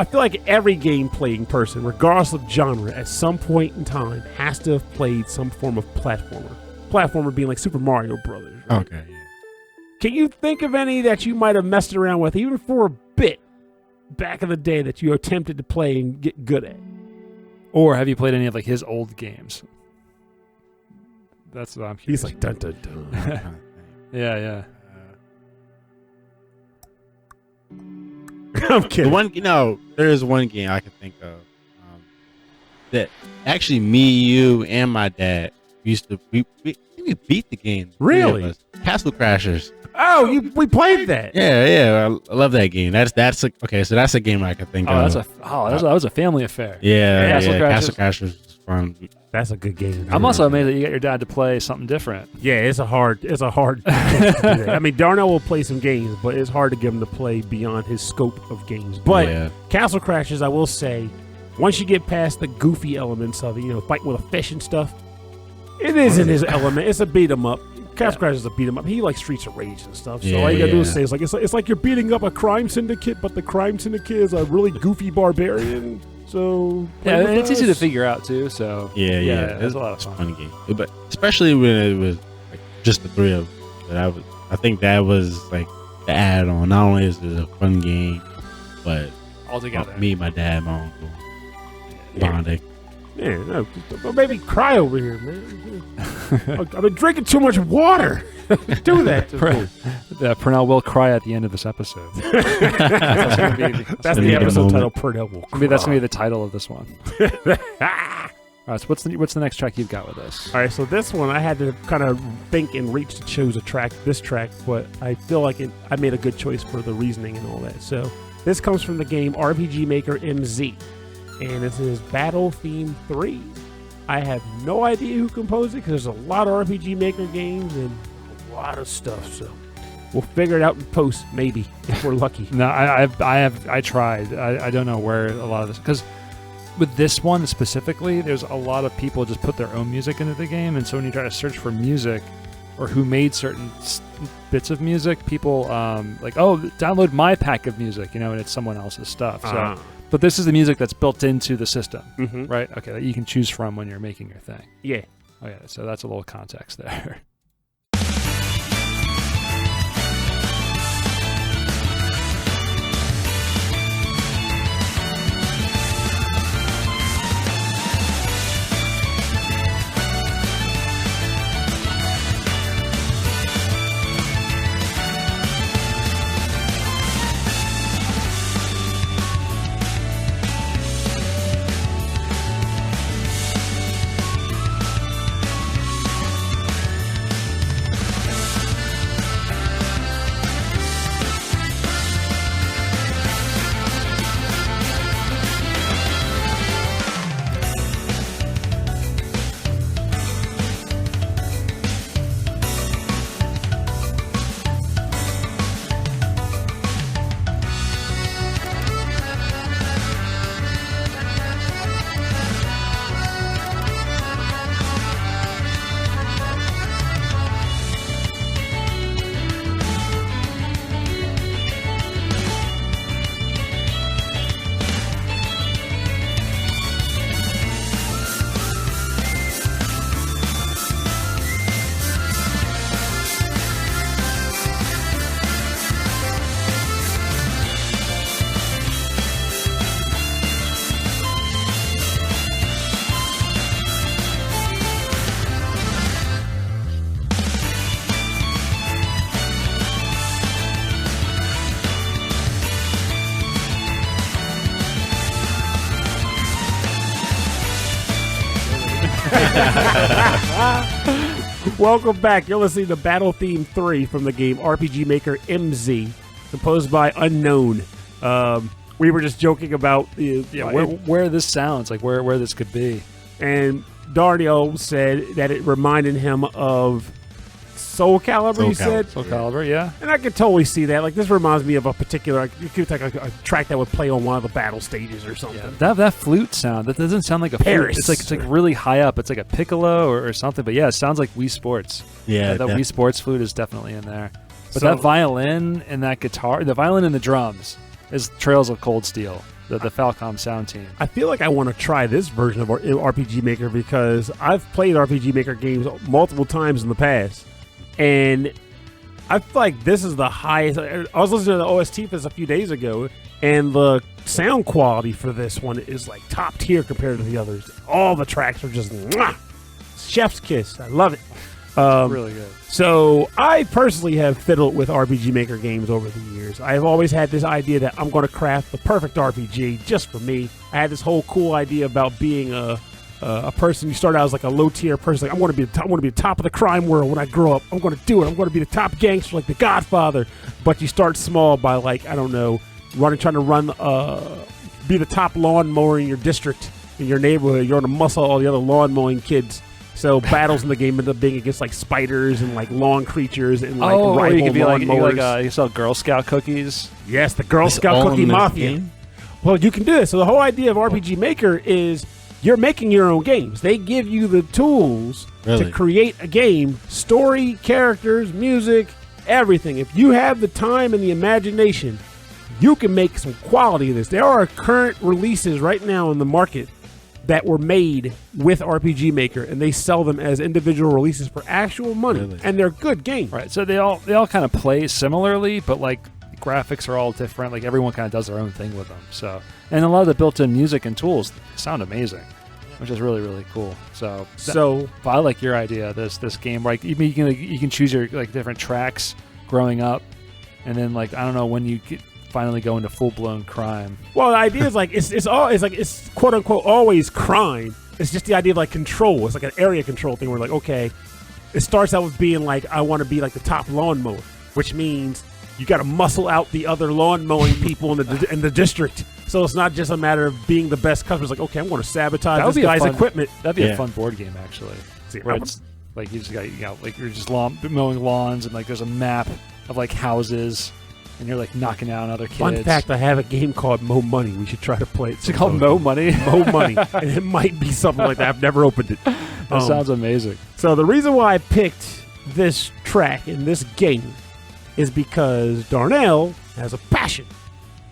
feel like every game playing person, regardless of genre, at some point in time has to have played some form of platformer. Platformer being like Super Mario Brothers. Right? Okay. Yeah. Can you think of any that you might have messed around with, even for a bit, back in the day that you attempted to play and get good at? Or have you played any of like his old games? That's what I'm curious. He's like, dun dun dun. Yeah. I'm kidding. There is one game I can think of that actually me, you, and my dad used to we beat the game. Really? Castle Crashers. Oh, we played that. Yeah. I love that game. That's a game I can think of. That was a family affair. Yeah. Castle Crashers is fun. That's a good game. I'm also amazed that you got your dad to play something different. Yeah, it's a hard game to do that. I mean, Darnell will play some games, but it's hard to get him to play beyond his scope of games. But Castle Crashers, I will say, once you get past the goofy elements of it, fighting with a fish and stuff, it is in his element. It's a beat 'em up. Castle Crashers is a beat 'em up. He likes Streets of Rage and stuff. So all you gotta do is say it's like you're beating up a crime syndicate, but the crime syndicate is a really goofy barbarian. So and it's easy to figure out too. So yeah, it's a lot of fun. Funny game, but especially when it was like just the three of us. I think that was like the add-on. Not only is it a fun game, but All together. me, my dad, my uncle, bonding. Man, no, don't make me cry over here, man. I've been drinking too much water. Do that to me. Purnell will cry at the end of this episode. That's the episode title. Purnell will cry. Maybe that's gonna be the title of this one. All right, so what's the next track you've got with this? All right, so this one I had to kind of think and reach to choose this track, but I feel like I made a good choice for the reasoning and all that. So this comes from the game RPG Maker MZ, and it is Battle Theme 3. I have no idea who composed it because there's a lot of RPG Maker games and a lot of stuff. So we'll figure it out in post, maybe if we're lucky. No, I tried. I don't know where a lot of this, because with this one specifically, there's a lot of people just put their own music into the game, and so when you try to search for music or who made certain bits of music, people like, oh, download my pack of music, and it's someone else's stuff. So, but this is the music that's built into the system, right? Okay, that you can choose from when you're making your thing. Yeah. Okay, so that's a little context there. Welcome back. You're listening to Battle Theme 3 from the game RPG Maker MZ, composed by Unknown. We were just joking about where this sounds like, where this could be. And Dario said that it reminded him of Soul Calibur, he said. Soul Calibur, yeah. And I could totally see that. Like, this reminds me of a particular, it could like a track that would play on one of the battle stages or something. Yeah, that flute sound, that doesn't sound like a Paris. flute. It's like really high up. It's like a piccolo or something. But yeah, it sounds like Wii Sports. Yeah, that Wii Sports flute is definitely in there. But So- that violin and that guitar, the violin and the drums is Trails of Cold Steel, the Falcom sound team. I feel like I want to try this version of RPG Maker because I've played RPG Maker games multiple times in the past. And I feel like this is the highest. I was listening to the OST for this a few days ago, and the sound quality for this one is like top tier compared to the others. All the tracks are just mwah, chef's kiss. I love it. Really good. So I personally have fiddled with RPG Maker games over the years. I've always had this idea that I'm going to craft the perfect RPG just for me. I had this whole cool idea about being a person. You start out as like a low tier person. Like, I want to be the top of the crime world when I grow up. I'm going to do it. I'm going to be the top gangster like the Godfather. But you start small by, like, I don't know, trying to be the top lawnmower in your district, in your neighborhood. You're going to muscle all the other lawn mowing kids. So battles in the game end up being against like spiders and like lawn creatures and like rival you could be like lawnmowers. you sell Girl Scout cookies. Yes, the Girl It's Scout all Cookie in this Mafia. game? Well, you can do this. So the whole idea of RPG Maker is you're making your own games. They give you the tools to create a game, story, characters, music, everything. If you have the time and the imagination, you can make some quality of this. There are current releases right now in the market that were made with RPG Maker, and they sell them as individual releases for actual money, and they're good games. Right. So they all kind of play similarly, but like graphics are all different. Like everyone kind of does their own thing with them. So, and a lot of the built-in music and tools sound amazing, which is really, really cool. So but I like your idea. This game, like you can choose your like different tracks growing up, and then like I don't know when you finally go into full-blown crime. Well, the idea is like it's quote unquote always crime. It's just the idea of like control. It's like an area control thing where like, okay, it starts out with being like, I want to be like the top lawnmower, which means you got to muscle out the other lawn mowing people in the district. So it's not just a matter of being the best customer. It's like, okay, I'm going to sabotage this guy's equipment. That'd be a fun board game, actually. Where it's like you just got like you're just mowing lawns, and like there's a map of like houses, and you're like knocking out other kids. Fun fact: I have a game called Mo Money. We should try to play it. It's called Mo Money. Mo Money, and it might be something like that. I've never opened it. That sounds amazing. So the reason why I picked this track in this game is because Darnell has a passion.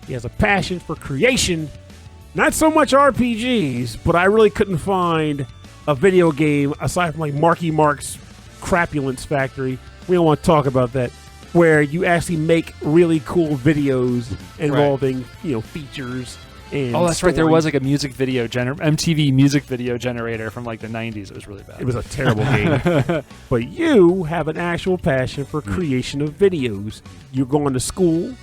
He has a passion for creation, not so much RPGs, but I really couldn't find a video game aside from like Marky Mark's Crapulence Factory. We don't want to talk about that, where you actually make really cool videos involving features. And that's right. There was like a music video MTV music video generator from like the 90s. It was really bad. It was a terrible game. But you have an actual passion for creation of videos. You're going to school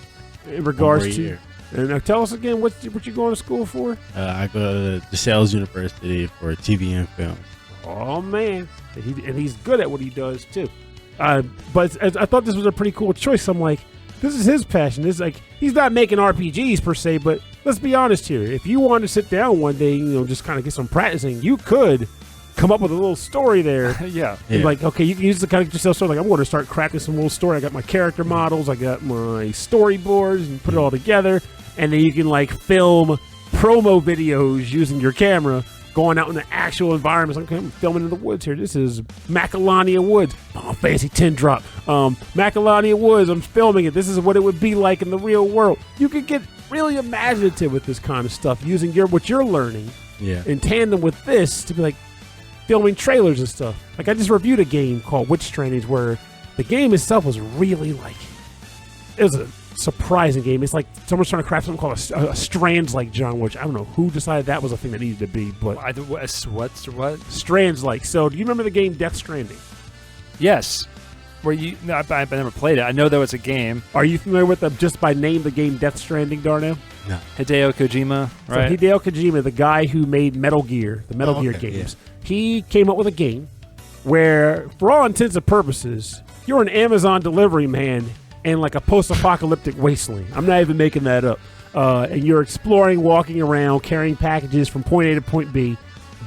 in regards to. And now tell us again what you're going to school for. I go to DeSales University for TV and film. Oh man, and he's good at what he does too. But I thought this was a pretty cool choice. I'm like, this is his passion. This is like, he's not making RPGs per se, but let's be honest here. If you wanted to sit down one day, just kind of get some practicing, you could come up with a little story there. Yeah. Like, okay, you can use the kind of yourself story. Like, I'm going to start crafting some little story. I got my character models. I got my storyboards, and put it all together. And then you can like film promo videos using your camera, going out in the actual environments. Okay, I'm filming in the woods here. This is Macalania Woods. Oh, fancy 10 drop. Macalania Woods, I'm filming it. This is what it would be like in the real world. You could get really imaginative with this kind of stuff using what you're learning in tandem with this to be like filming trailers and stuff. Like I just reviewed a game called Witch Trainings where the game itself was really like, it was a surprising game. It's like someone's trying to craft something called a Strands-like genre, which I don't know who decided that was a thing that needed to be, but what? Strands-like. So do you remember the game Death Stranding? Yes. I've never played it. I know there was a game. Are you familiar with just by name the game Death Stranding, Darnell? No. Hideo Kojima, right? So Hideo Kojima, the guy who made Metal Gear, the Metal Gear games, he came up with a game where, for all intents and purposes, you're an Amazon delivery man in like a post-apocalyptic wasteland. I'm not even making that up. And you're exploring, walking around, carrying packages from point A to point B,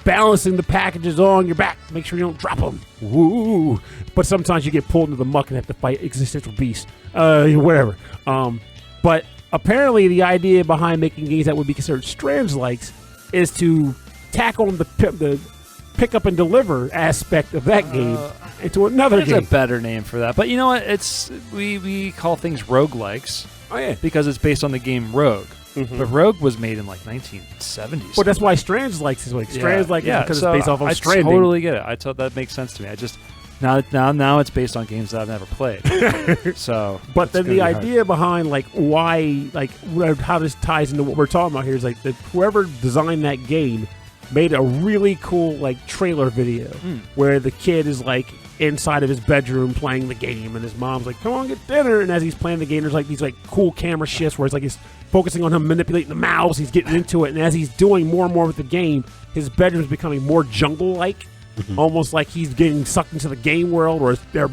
balancing the packages on your back. Make sure you don't drop them. Woo! But sometimes you get pulled into the muck and have to fight existential beasts. Whatever. But apparently the idea behind making games that would be considered Strands-likes is to tack on the pick up and deliver aspect of that game into another game. There's a better name for that. But you know what? We call things roguelikes. Oh, yeah. Because it's based on the game Rogue. Mm-hmm. But Rogue was made in like 1970s. Well, that's why Strands-likes is like Strands-like because it's based off of Stranding. I totally get it. I thought that makes sense to me. I just now it's based on games that I've never played. But then the idea behind like why how this ties into what we're talking about here is like that whoever designed that game made a really cool like trailer video where the kid is like inside of his bedroom playing the game and his mom's like, come on, get dinner. And as he's playing the game, there's like these like cool camera shifts where it's like he's focusing on him manipulating the mouse, he's getting into it, and as he's doing more and more with the game, his bedroom's becoming more jungle-like, almost like he's getting sucked into the game world, or the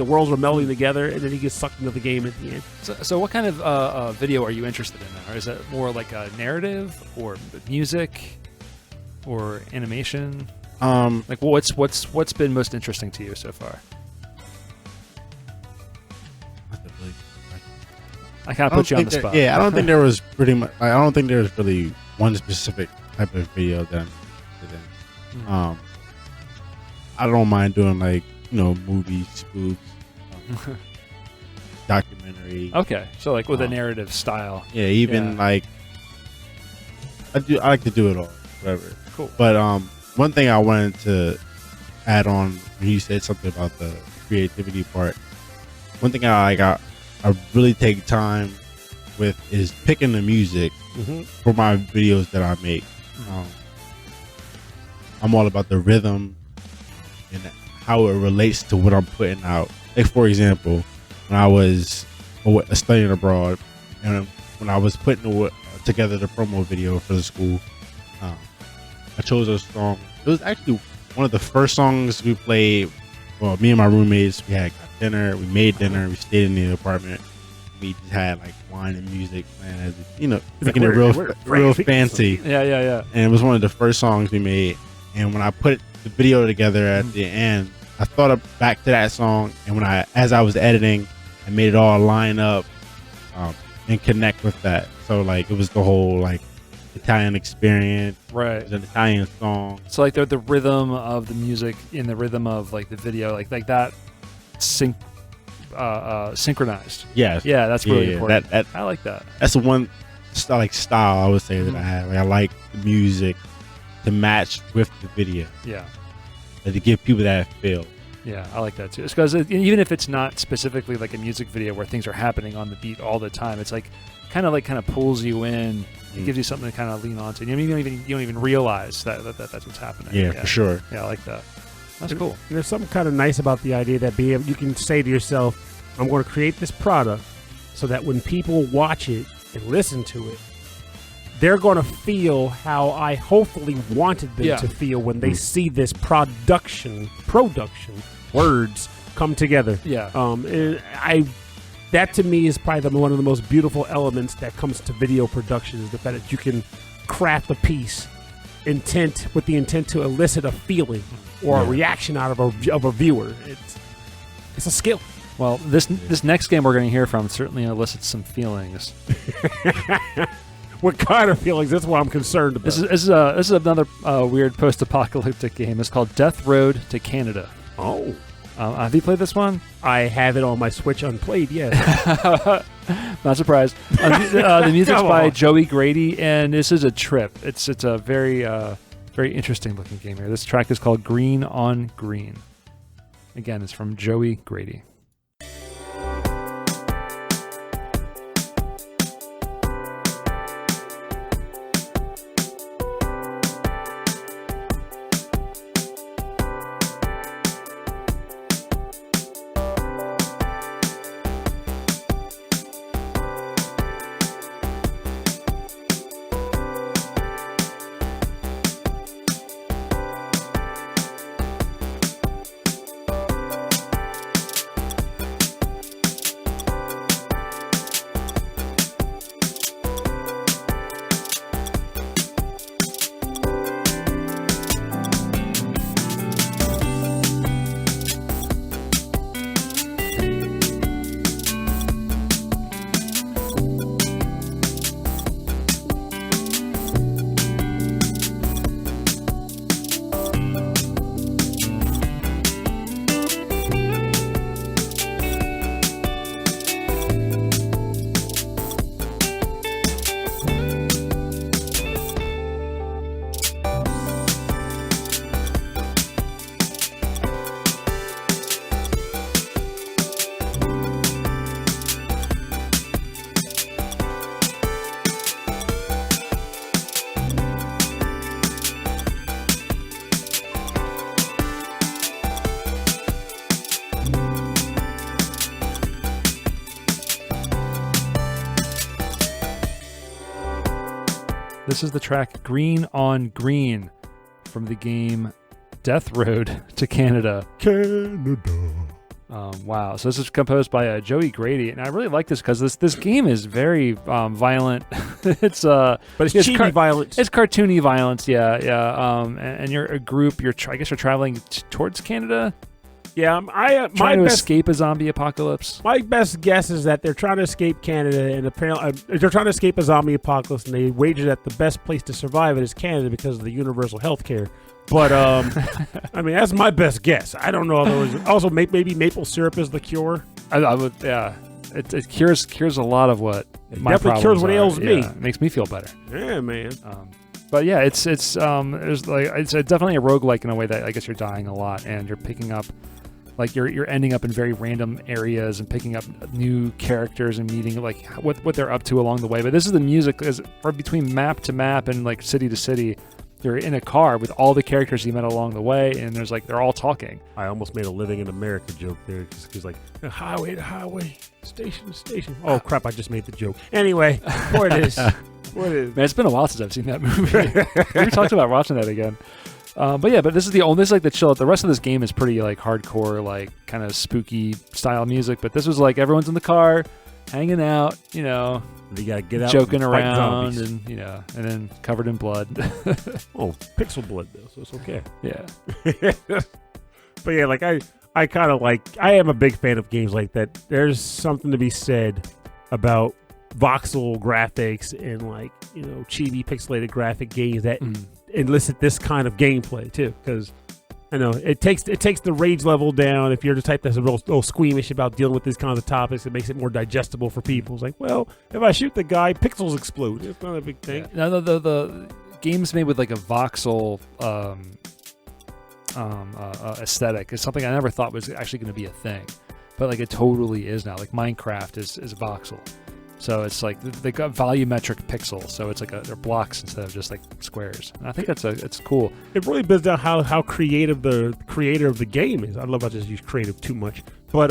worlds are melding together, and then he gets sucked into the game at the end. So what kind of video are you interested in now? Is it more like a narrative or music or animation? Like what's been most interesting to you so far? I kind of put you on the spot. Yeah, I don't think there was pretty much. I don't think there's really one specific type of video that I'm interested in. I don't mind doing like movies, spoofs, documentary. Okay, so like with a narrative style. Yeah, even like I like to do it all. whatever. Cool. But one thing I wanted to add on when you said something about the creativity part. One thing I really take time with is picking the music for my videos that I make. I'm all about the rhythm and how it relates to what I'm putting out. Like, for example, when I was studying abroad and when I was putting together the promo video for the school, I chose a song. It was actually one of the first songs we played. Well, me and my roommates, we had got dinner, we made dinner, we stayed in the apartment. We just had like wine and music playing, making it real fancy. Yeah. And it was one of the first songs we made. And when I put the video together at the end, I thought back to that song, and as I was editing, I made it all line up and connect with that. So like it was the whole like Italian experience, right? It was an Italian song. So like the rhythm of the music in the rhythm of like the video, like that synchronized. Yes. Yeah, that's really important. I like that. That's the one style I would say that I have. Like, I like the music to match with the video. Yeah. And to give people that feel. Yeah, I like that too. It's because even if it's not specifically like a music video where things are happening on the beat all the time, it's like kind of pulls you in. It gives you something to kind of lean onto. And you don't even realize that that's what's happening. Yeah, for sure. Yeah, I like that. That's cool. And there's something kind of nice about the idea that you can say to yourself, I'm going to create this product so that when people watch it and listen to it, they're going to feel how I hopefully wanted them to feel when they see this production words come together. Yeah. That to me is probably one of the most beautiful elements that comes to video production, is the fact that you can craft a piece with the intent to elicit a feeling or a reaction out of a viewer. It's a skill. Well, this next game we're going to hear from certainly elicits some feelings. What kind of feelings? That's what I'm concerned about. This is another weird post-apocalyptic game. It's called Death Road to Canada. Oh. Have you played this one? I have it on my Switch unplayed, yes. Not surprised. The music's by Joey Grady, and this is a trip. It's a very very interesting looking game here. This track is called Green on Green. Again, it's from Joey Grady. This is the track Green on Green from the game Death Road to Canada. Wow. So this is composed by Joey Grady, and I really like this because this game is very violent. But it's cheesy violence. It's cartoony violence, yeah. And you're a group. I guess you're traveling towards Canada. Yeah, trying to escape a zombie apocalypse. My best guess is that they're trying to escape Canada, and apparently they're trying to escape a zombie apocalypse, and they wager that the best place to survive it is Canada because of the universal health care. But I mean, that's my best guess. I don't know. Also, maybe maple syrup is the cure. I would, yeah. It cures a lot of what it my definitely cures what ails me. Yeah, it makes me feel better. Yeah, man. But yeah, it's definitely a roguelike in a way that I guess you're dying a lot and you're picking up, like you're ending up in very random areas and picking up new characters and meeting like what they're up to along the way. But this is the music is for between map to map and like city to city. You're in a car with all the characters you met along the way, and there's like they're all talking. I almost made a living in America joke there, because like highway to highway, station to station. Oh crap! I just made the joke. Anyway, what it is. What is? Man, it's been a while since I've seen that movie. We talked about watching that again. But this is like the chill. The rest of this game is pretty like hardcore, like kind of spooky style music. But this was like everyone's in the car, hanging out, you know. You gotta get out, joking around, and and then covered in blood. Oh, pixel blood though, so it's okay. Yeah. But yeah, like I kind of like. I am a big fan of games like that. There's something to be said about voxel graphics and like chibi pixelated graphic games that elicit this kind of gameplay too, because I know it takes the rage level down. If you're the type that's a little squeamish about dealing with these kinds of topics, it makes it more digestible for people. It's like, well, if I shoot the guy, pixels explode. It's not a big thing. Yeah. No, the games made with like a voxel aesthetic is something I never thought was actually going to be a thing, but like it totally is now. Like Minecraft is voxel. So it's like they got volumetric pixels, so it's like they're blocks instead of just like squares. And I think it's cool. It really builds down how creative the creator of the game is. I love how I just use creative too much, but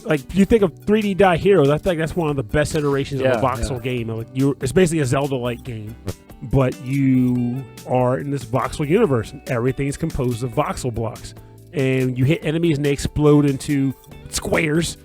like you think of 3D Dot Heroes, I think that's one of the best iterations of a voxel game. Like it's basically a Zelda-like game, but you are in this voxel universe, and everything's composed of voxel blocks, and you hit enemies and they explode into squares.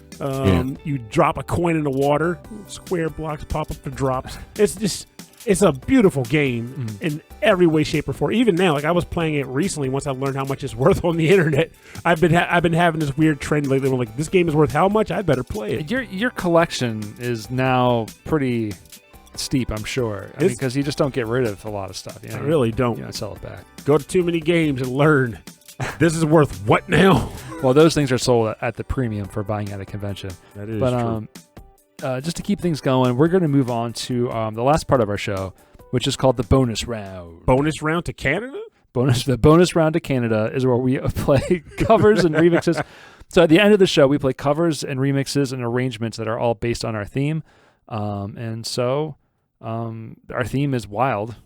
You drop a coin in the water, square blocks pop up for drops. It's a beautiful game in every way, shape, or form. Even now, like I was playing it recently. Once I learned how much it's worth on the internet, I've been having this weird trend lately. I'm like, this game is worth how much? I better play it. Your collection is now pretty steep, I'm sure. I mean, because you just don't get rid of a lot of stuff. I really don't. You sell it back. Go to too many games and learn. This is worth what now? Well, those things are sold at the premium for buying at a convention. That is true. Just to keep things going, we're going to move on to the last part of our show, which is called the bonus round. Bonus round to Canada? The bonus round to Canada is where we play covers and remixes. So at the end of the show, we play covers and remixes and arrangements that are all based on our theme. And so our theme is wild.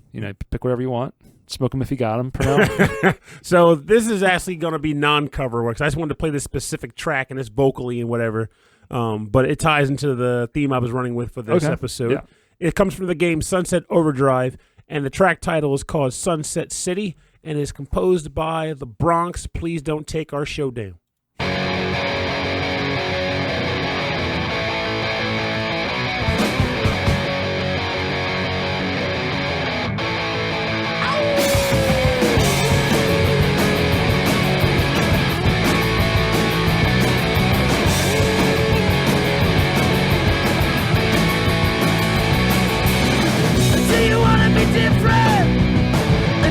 Pick whatever you want. Smoke them if you got them, Pernell. So this is actually going to be non-cover works. I just wanted to play this specific track and it's vocally and whatever. But it ties into the theme I was running with for this episode. Yeah. It comes from the game Sunset Overdrive, and the track title is called Sunset City, and is composed by the Bronx. Please don't take our show down.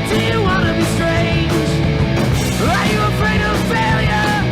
Do you wanna be strange? Are you afraid of failure?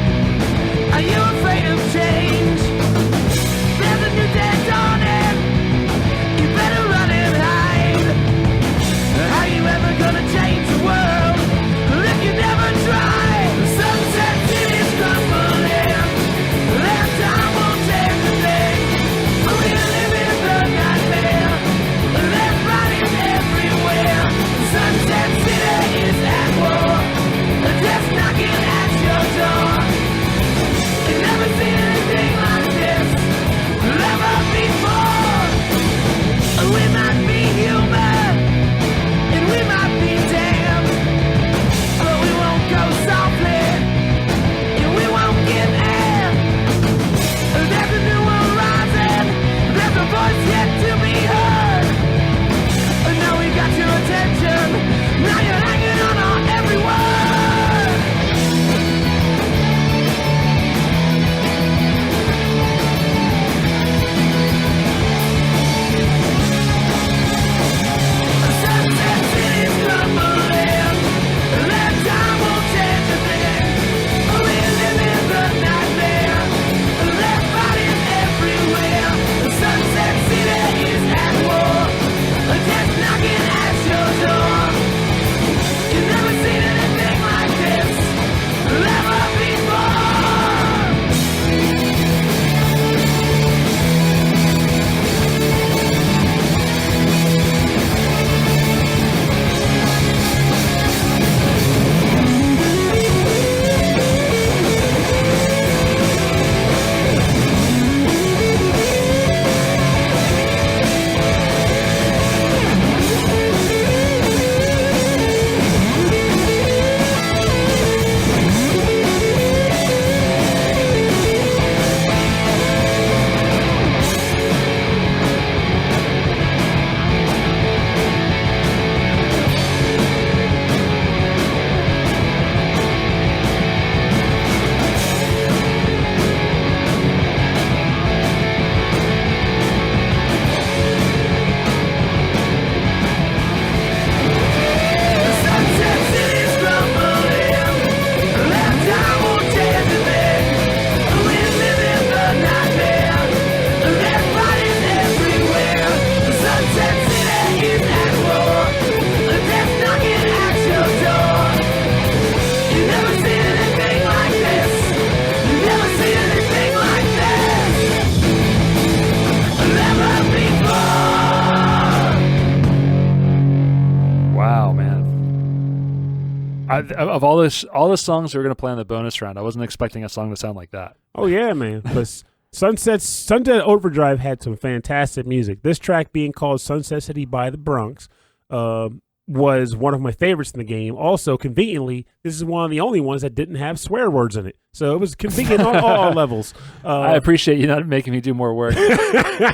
Of all the songs we were going to play on the bonus round, I wasn't expecting a song to sound like that. Oh yeah, man. But Sunset Overdrive had some fantastic music. This track, being called Sunset City by the Bronx, was one of my favorites in the game. Also, conveniently, this is one of the only ones that didn't have swear words in it. So it was convenient on all levels. I appreciate you not making me do more work,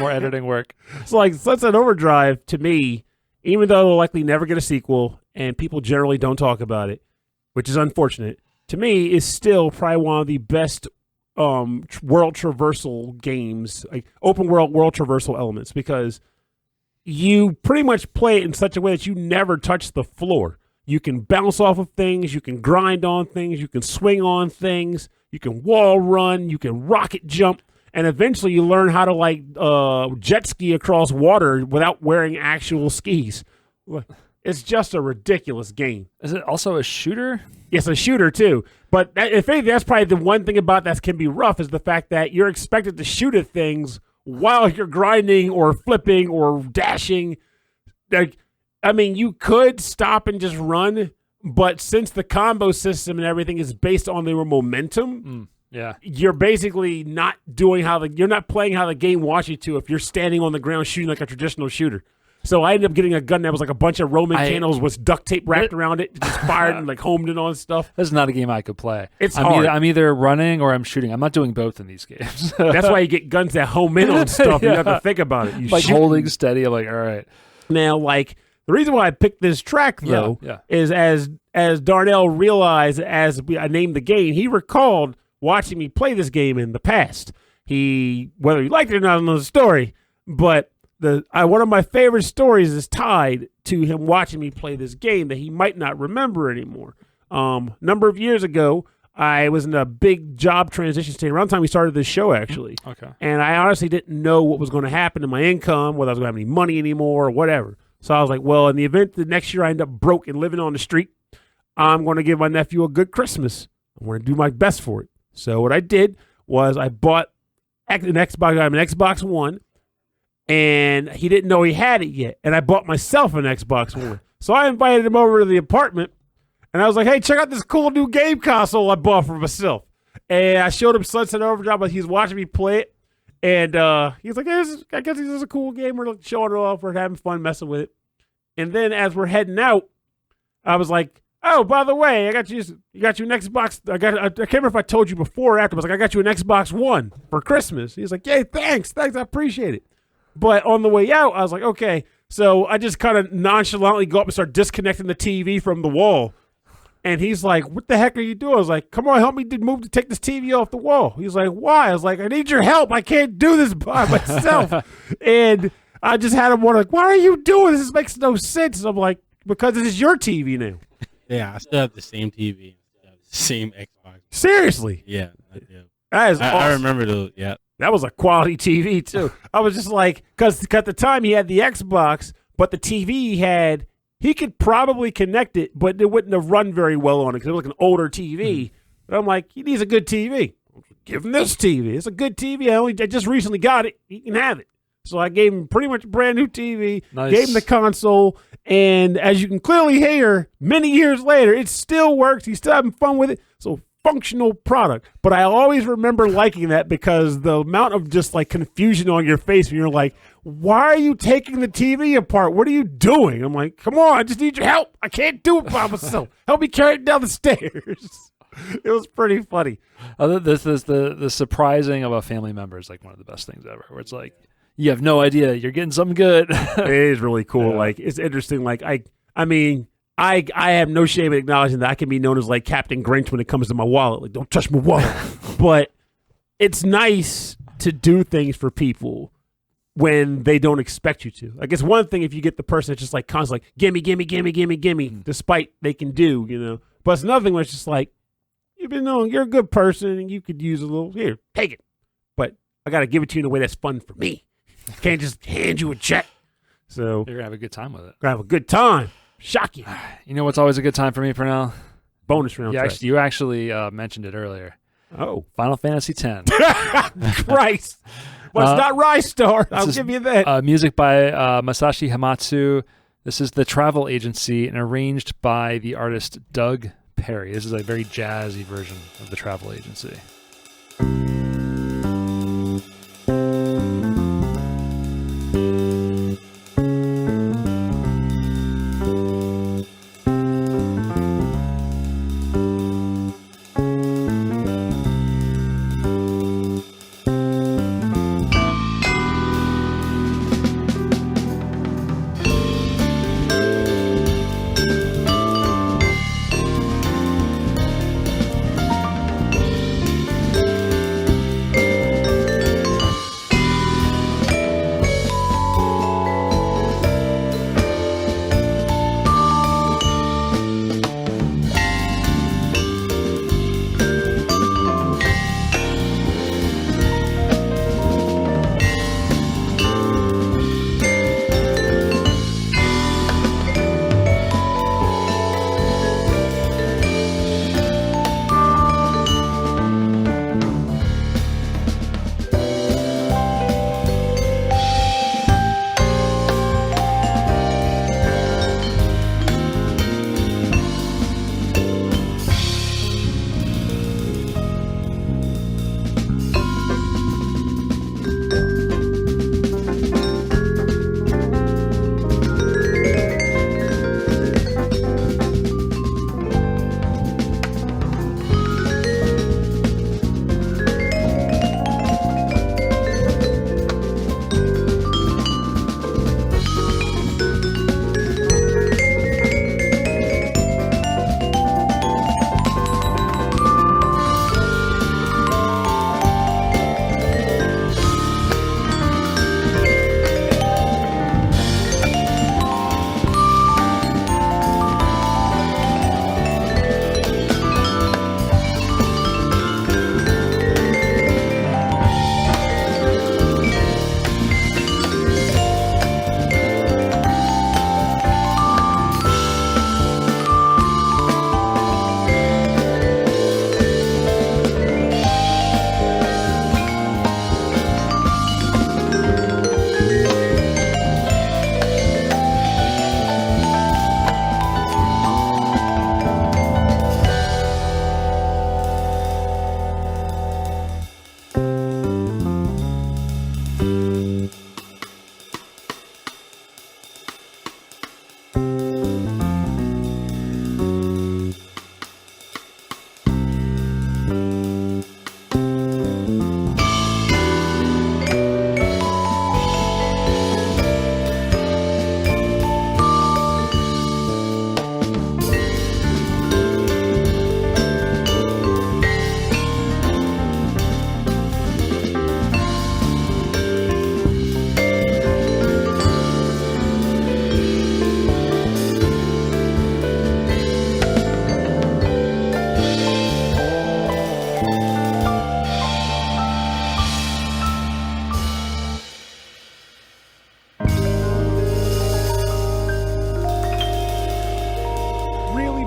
more editing work. So like Sunset Overdrive, to me, even though it'll likely never get a sequel and people generally don't talk about it, which is unfortunate, to me is still probably one of the best world traversal games, like open world traversal elements, because you pretty much play it in such a way that you never touch the floor. You can bounce off of things, you can grind on things, you can swing on things, you can wall run, you can rocket jump, and eventually you learn how to like jet ski across water without wearing actual skis. It's just a ridiculous game. Is it also a shooter? It's a shooter too. But if anything, that's probably the one thing about that can be rough, is the fact that you're expected to shoot at things while you're grinding or flipping or dashing. Like, I mean, you could stop and just run, but since the combo system and everything is based on the momentum, you're basically not doing you're not playing how the game wants you to if you're standing on the ground shooting like a traditional shooter. So I ended up getting a gun that was like a bunch of Roman candles with duct tape wrapped around it, just fired and like homed in on stuff. This is not a game I could play. It's hard. I'm either running or I'm shooting. I'm not doing both in these games. That's why you get guns that home in on stuff. You have to think about it. You like holding steady. I'm like, all right. Now, like, the reason why I picked this track, though, is as Darnell realized as I named the game, he recalled watching me play this game in the past. Whether he liked it or not, another story, but one of my favorite stories is tied to him watching me play this game that he might not remember anymore. Number of years ago, I was in a big job transition state around the time we started this show, actually. Okay. And I honestly didn't know what was going to happen to my income, whether I was going to have any money anymore or whatever. So I was like, well, in the event that next year I end up broke and living on the street, I'm going to give my nephew a good Christmas. I'm going to do my best for it. So what I did was I bought an Xbox One, and he didn't know he had it yet. And I bought myself an Xbox One. So I invited him over to the apartment, and I was like, hey, check out this cool new game console I bought for myself. And I showed him Sunset Overdrive, but he's watching me play it. And he's like, hey, I guess this is a cool game. We're showing it off. We're having fun messing with it. And then as we're heading out, I was like, oh, by the way, you got you an Xbox. I can't remember if I told you before or after. I was like, I got you an Xbox One for Christmas. He's like, yay, thanks. I appreciate it. But on the way out, I was like, okay. So I just kind of nonchalantly go up and start disconnecting the TV from the wall. And he's like, what the heck are you doing? I was like, come on, help me take this TV off the wall. He's like, why? I was like, I need your help. I can't do this by myself. And I just had him wonder, like, why are you doing this? This makes no sense. And I'm like, because this is your TV now. Yeah, I still have the same TV. The same Xbox. Seriously? Yeah, I do. That is awesome. I remember those, yeah. That was a quality TV, too. I was just like, because at the time he had the Xbox, but the TV he had, he could probably connect it, but it wouldn't have run very well on it because it was like an older TV. But I'm like, he needs a good TV. Give him this TV. It's a good TV. I just recently got it. He can have it. So I gave him pretty much a brand new TV, gave him the console, and as you can clearly hear, many years later, it still works. He's still having fun with it. So functional product. But I always remember liking that because the amount of just like confusion on your face when you're like, why are you taking the TV apart? What are you doing? I'm like, come on, I just need your help. I can't do it by myself. Help me carry it down the stairs. It was pretty funny. This is the surprising of a family member is like one of the best things ever, where it's like, you have no idea you're getting something good. It is really cool. Yeah. Like, it's interesting. Like, I mean, I have no shame in acknowledging that I can be known as like Captain Grinch when it comes to my wallet. Like, don't touch my wallet. But it's nice to do things for people when they don't expect you to. Like, it's one thing if you get the person that's just like constantly like, gimme, despite they can do, you know. But it's another thing where it's just like, you've been known, you're a good person and you could use a little, here, take it. But I got to give it to you in a way that's fun for me. Can't just hand you a check. So you're going to have a good time with it. Gonna have a good time. Shock you. You know what's always a good time for me, Pernell? Bonus round. You actually mentioned it earlier. Oh. Final Fantasy X. Christ. Well, it's not Rise Star. I'll give you that. Music by Masashi Hamauzu. This is the travel agency and arranged by the artist Doug Perry. This is a very jazzy version of the Travel Agency.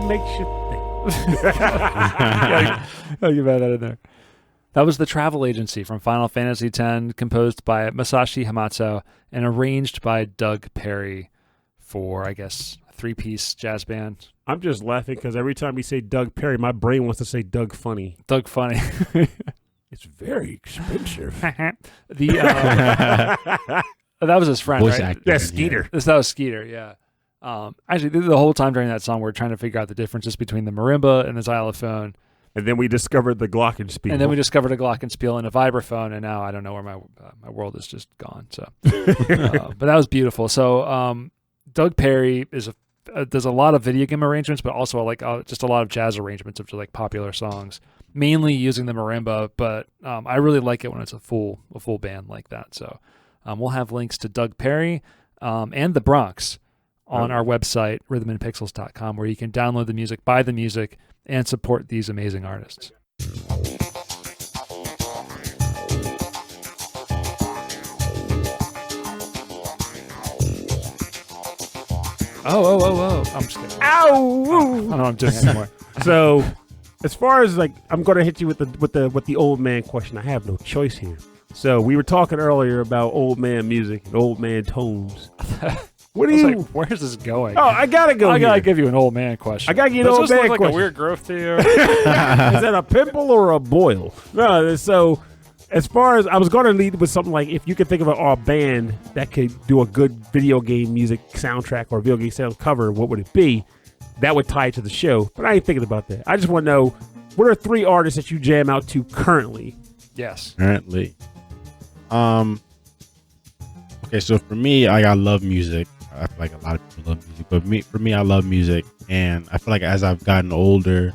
makes you think. I'll give that in there. That was The Travel Agency from Final Fantasy X, composed by Masashi Hamauzu and arranged by Doug Perry for, I guess, a three-piece jazz band. I'm just laughing because every time you say Doug Perry, my brain wants to say Doug Funny. Doug Funny. It's very expensive. That was his friend, Voice right? actor. That's Skeeter. That was Skeeter, yeah. Actually, the whole time during that song, we're trying to figure out the differences between the marimba and the xylophone. And then we discovered the glockenspiel. And then we discovered a glockenspiel and a vibraphone, and now I don't know where my world is just gone. So, but that was beautiful. So, Doug Perry does a lot of video game arrangements, but also just a lot of jazz arrangements of like popular songs, mainly using the marimba. But I really like it when it's a full band like that. So, we'll have links to Doug Perry and the Bronx on our website, rhythmandpixels.com, where you can download the music, buy the music, and support these amazing artists. Oh. I'm just kidding. Ow! I don't know what I'm doing anymore. So, as far as I'm going to hit you with the old man question. I have no choice here. So we were talking earlier about old man music and old man tones. What do I was you? like, where's this going? Oh, I gotta go. I gotta here. give you an old man question. I gotta give you Does an old this look man like question. a weird growth to you? Is that a pimple or a boil? No. So, as far as I was going to lead with something like, if you could think of a band that could do a good video game music soundtrack or video game sound cover, what would it be? That would tie it to the show. But I ain't thinking about that. I just want to know, what are 3 artists that you jam out to currently? Yes. Currently. Okay, so for me, I love music. I feel like a lot of people love music, but for me, I love music, and I feel like as I've gotten older,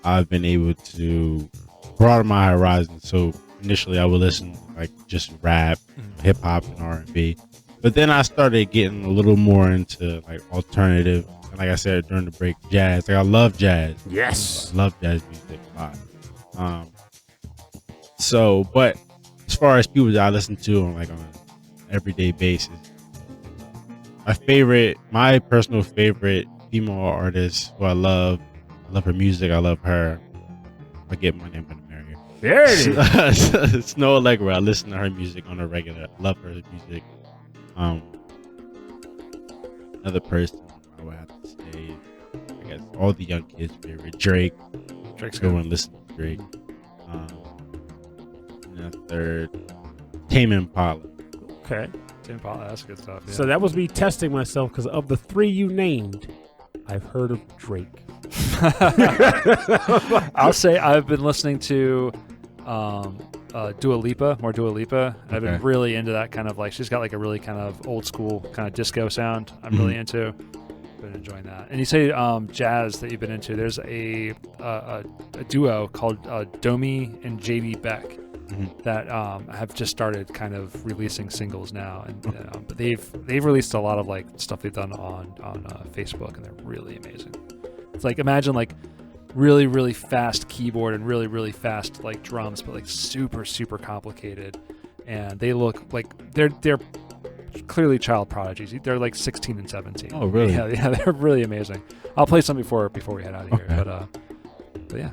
I've been able to broaden my horizon. So initially, I would listen to like just rap, hip hop, and R&B, but then I started getting a little more into like alternative, and like I said during the break, jazz. Like I love jazz. Yes, I love jazz music a lot. So, but as far as people that I listen to on an everyday basis, my personal favorite female artist who I love her music, I love her. I get my name, I'm gonna marry her. there it is. Snow Allegra. I listen to her music on a regular. I love her music. Another person I would have to say, I guess all the young kids' favorite, Drake. Drake's Everyone good. listen to Drake. And a third, Tame Impala. Okay. Tim Paul, that's good stuff. Yeah. So that was me testing myself, because of the 3 you named, I've heard of Drake. I'll say I've been listening to Dua Lipa, more Dua Lipa. I've been Okay. really into that kind of like, she's got like a really kind of old school kind of disco sound. I'm really into. Been enjoying that. And you say jazz that you've been into. There's a duo called Domi and JD Beck that have just started kind of releasing singles now, and but they've released a lot of like stuff they've done on Facebook, and they're really amazing. It's like, imagine like really, really fast keyboard and really, really fast like drums, but like super, super complicated. And they look like they're clearly child prodigies. They're like 16 and 17. Oh, really? Yeah, they're really amazing. I'll play some before we head out of here. Okay. But yeah.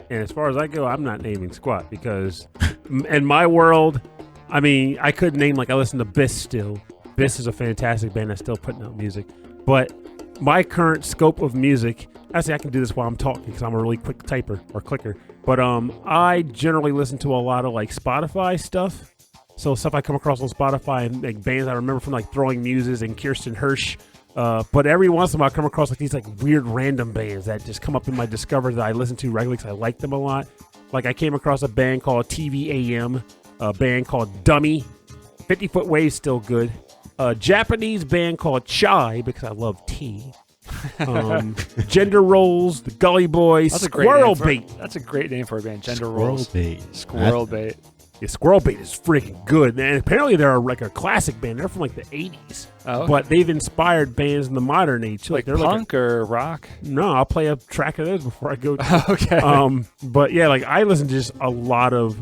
And as far as I go, I'm not naming squat, because in my world, I mean, I could name, like, I listen to Biss still. Biss is a fantastic band that's still putting out music. But my current scope of music, actually, I can do this while I'm talking because I'm a really quick typer or clicker. But I generally listen to a lot of like Spotify stuff. So stuff I come across on Spotify, and like bands I remember from like Throwing Muses and Kirsten Hirsch. But every once in a while I come across like these like weird random bands that just come up in my discovery that I listen to regularly because I like them a lot. Like I came across a band called TVAM, a band called Dummy, 50 Foot Wave's still good. A Japanese band called Chai, because I love tea. Gender Roles, the Gully Boys, That's a great Squirrel name Bait. That's a great name for a band. Gender Squirrel Rolls. Bait. Squirrel Bait. Yeah, Squirrel Bait is freaking good. And apparently they're like a classic band. They're from like the 80s. Oh, okay. But they've inspired bands in the modern age. too. Like they're punk or rock? No, I'll play a track of those before I go. To Okay. But yeah, like I listen to just a lot of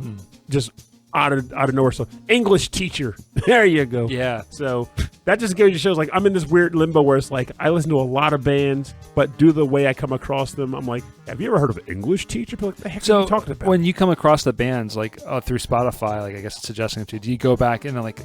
just out of nowhere. So English teacher, there you go. Yeah. So that just goes to shows like I'm in this weird limbo where it's like I listen to a lot of bands, but due to the way I come across them, I'm like, have you ever heard of English teacher? People like, the heck are So you talking about? when you come across the bands like through Spotify, like I guess it's suggesting them to, do you go back and like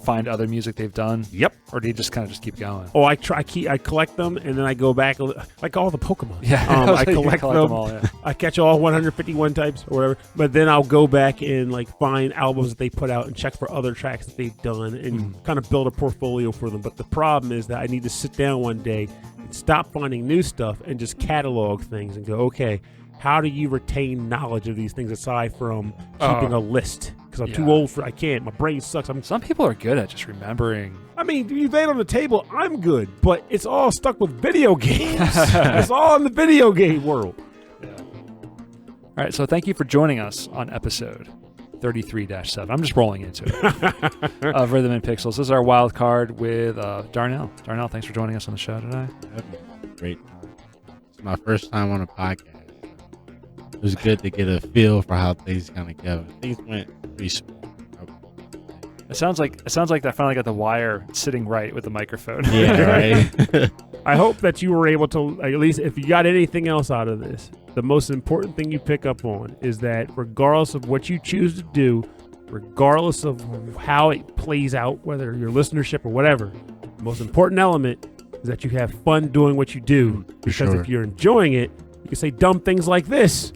find other music they've done? Yep. Or do you just kind of just keep going? Oh, I collect them, and then I go back like all the Pokemon. Yeah, I collect them. all. Yeah. I catch all 151 types or whatever. But then I'll go back and like find albums that they put out and check for other tracks that they've done and kind of build a portfolio for them. But the problem is that I need to sit down one day and stop finding new stuff and just catalog things and go, okay, how do you retain knowledge of these things aside from keeping a list? Because I'm too old for I can't. My brain sucks. Some people are good at just remembering. I mean, you lay it on the table, I'm good, but it's all stuck with video games. It's all in the video game world. Yeah. All right, so thank you for joining us on episode 33-7. I'm just rolling into it. Of Rhythm and Pixels. This is our wild card with Darnell. Darnell, thanks for joining us on the show today. Great time. It's my first time on a podcast. It was good to get a feel for how things kind of go. Things went pretty smooth. It sounds like I finally got the wire sitting right with the microphone. Yeah, right. I hope that you were able to, at least if you got anything else out of this, the most important thing you pick up on is that regardless of what you choose to do, regardless of how it plays out, whether your listenership or whatever, The most important element is that you have fun doing what you do. Because if you're enjoying it, you can say dumb things like this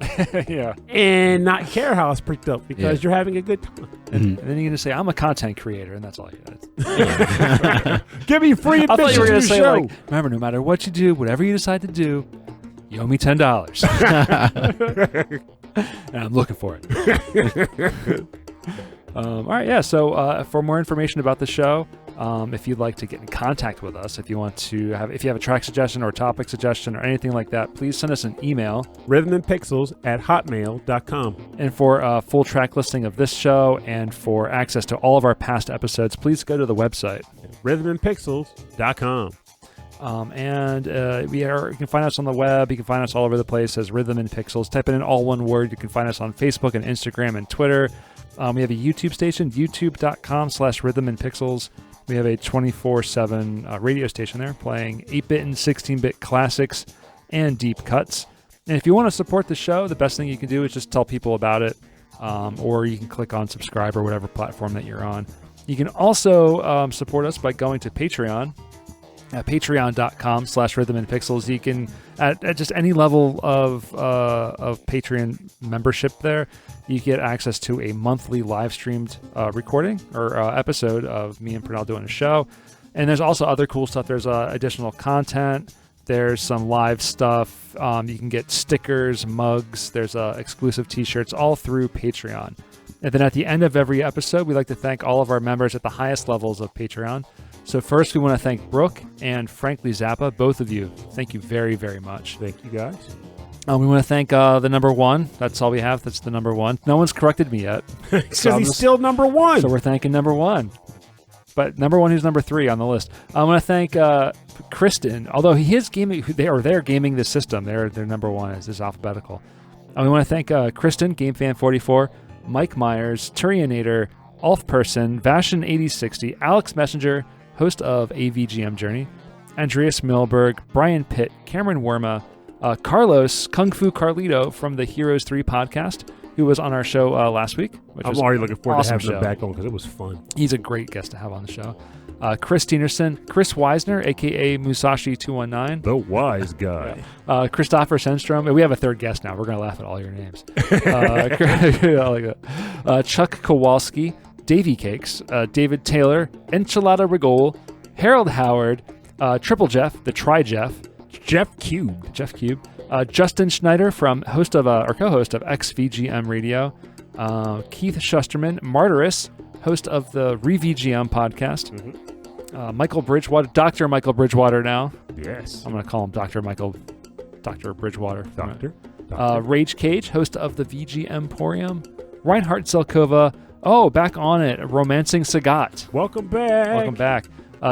Yeah. and not care how it's picked up because you're having a good time. And then you're going to say, I'm a content creator, and that's all you got. Give me free I thought admission you were to going your to say, show. like, remember, no matter what you do, whatever you decide to do, you owe me $10. And I'm looking for it. All right, yeah. So for more information about the show, if you'd like to get in contact with us, if you have a track suggestion or topic suggestion or anything like that, please send us an email. rhythmandpixels@hotmail.com. And for a full track listing of this show and for access to all of our past episodes, please go to the website. rhythmandpixels.com. You can find us on the web. You can find us all over the place as Rhythm and Pixels. Type it in all one word. You can find us on Facebook and Instagram and Twitter. We have a YouTube station, youtube.com/Rhythm and Pixels. We have a 24/7 radio station there playing 8-bit and 16-bit classics and deep cuts. And if you want to support the show, the best thing you can do is just tell people about it, or you can click on subscribe or whatever platform that you're on. You can also support us by going to Patreon at patreon.com/Rhythm and Pixels. You can, at just any level of Patreon membership there, you get access to a monthly live streamed recording or episode of me and Pernell doing a show. And there's also other cool stuff. There's additional content. There's some live stuff. You can get stickers, mugs. There's exclusive t-shirts all through Patreon. And then at the end of every episode, we like to thank all of our members at the highest levels of Patreon. So first, we want to thank Brooke and Frankly Zappa, both of you. Thank you very, very much. Thank you, guys. We want to thank the number one. That's all we have. That's the number one. No one's corrected me yet. Because he's still number one. So we're thanking number one. But number one, who's number 3 on the list. I want to thank Kristen, although he is gaming. They're gaming the system. Their number one is alphabetical. We want to thank Kristen, GameFan44, Mike Myers, Turionator, Ulf Person, Vashin8060, Alex Messenger, host of AVGM Journey, Andreas Milberg, Brian Pitt, Cameron Worma, Carlos Kung Fu Carlito from the Heroes 3 podcast, who was on our show last week. I'm already looking forward to having show. him back on because it was fun. He's a great guest to have on the show. Chris Tienerson, Chris Weisner, a.k.a. Musashi219. The wise guy. Christopher Senstrom. We have a third guest now. We're going to laugh at all your names. Chuck Kowalski, Davy Cakes, David Taylor, Enchilada Rigol, Harold Howard, Triple Jeff, the Tri-Jeff, Jeff Cube, Justin Schneider from co-host of XVGM Radio, Keith Shusterman, Martyrus, host of the ReVGM podcast, Michael Bridgewater, Dr. Michael Bridgewater now. Yes. I'm going to call him Dr. Bridgewater. Doctor. Rage Cage, host of the VG Emporium, Reinhard Zelkova, back on it, Romancing Sagat. Welcome back.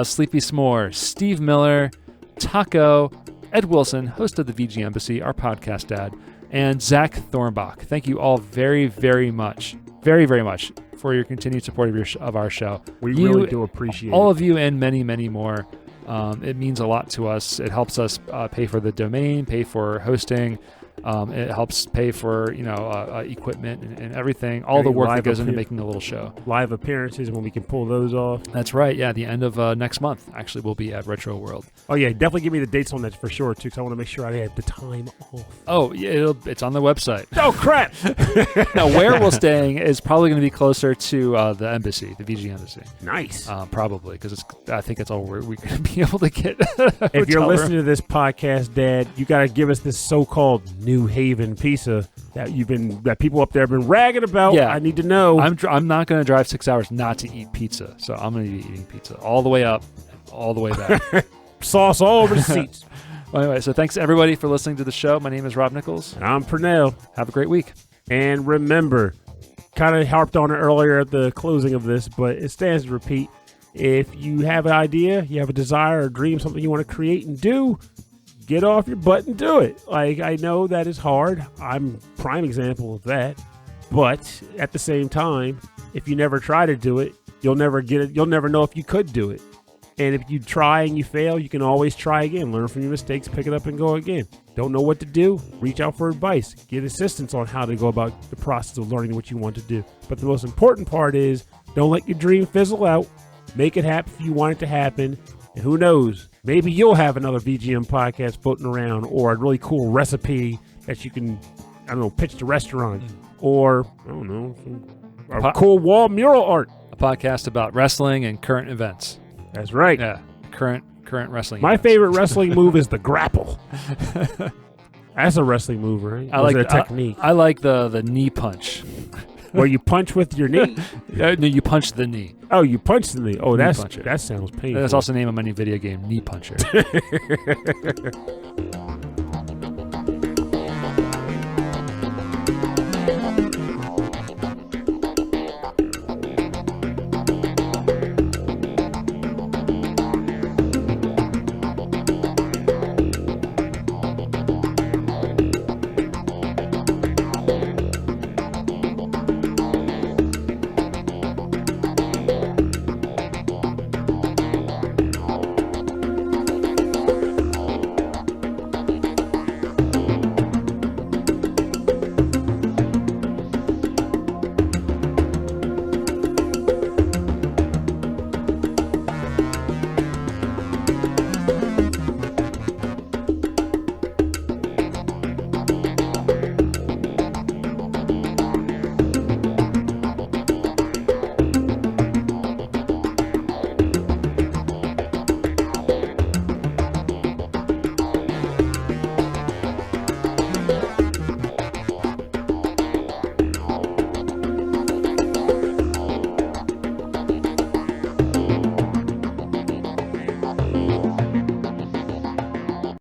Sleepy S'more, Steve Miller, Taco, Ed Wilson, host of the VG Embassy, our podcast dad, and Zach Thornbach. Thank you all very, very much, very, very much for your continued support of our show. We really do appreciate all it. of you and many, many more. It means a lot to us. It helps us pay for the domain, pay for hosting. It helps pay for equipment and everything, all the work that goes into making a little show. Live appearances when we can pull those off. That's right. Yeah, the end of next month actually we'll be at Retro World. Oh yeah, definitely give me the dates on that for sure too, because I want to make sure I have the time off. Oh yeah, it's on the website. Oh crap! Now where we're staying is probably going to be closer to the embassy, the VG Embassy. Nice. Probably because I think it's all we're going to be able to get. If you're listening to this podcast, Dad, you got to give us this so-called New Haven pizza that people up there have been ragging about. Yeah. I need to know. I'm not going to drive 6 hours not to eat pizza, so I'm going to be eating pizza all the way up, all the way back. Sauce all over the seats. Well, anyway, so thanks everybody for listening to the show. My name is Rob Nichols. And I'm Pernell. Have a great week. And remember, kind of harped on it earlier at the closing of this, but it stands to repeat. If you have an idea, you have a desire or dream, something you want to create and do, get off your butt and do it. Like, I know that is hard. I'm a prime example of that. But at the same time, if you never try to do it, you'll never get it. You'll never know if you could do it. And if you try and you fail, you can always try again. Learn from your mistakes, pick it up and go again. Don't know what to do? Reach out for advice. Get assistance on how to go about the process of learning what you want to do. But the most important part is don't let your dream fizzle out. Make it happen if you want it to happen. And who knows? Maybe you'll have another VGM podcast floating around, or a really cool recipe that you can, I don't know, pitch to restaurants, or I don't know, a cool wall mural art. A podcast about wrestling and current events. That's right. Yeah, current wrestling. My events. favorite wrestling move is the grapple. That's a wrestling move, right? I like a technique. I like the knee punch. Where you punch with your knee. No, you punch the knee. Oh, you punch the knee. Oh, Knee that puncher. sounds painful. That's also the name of my new video game, Knee Puncher.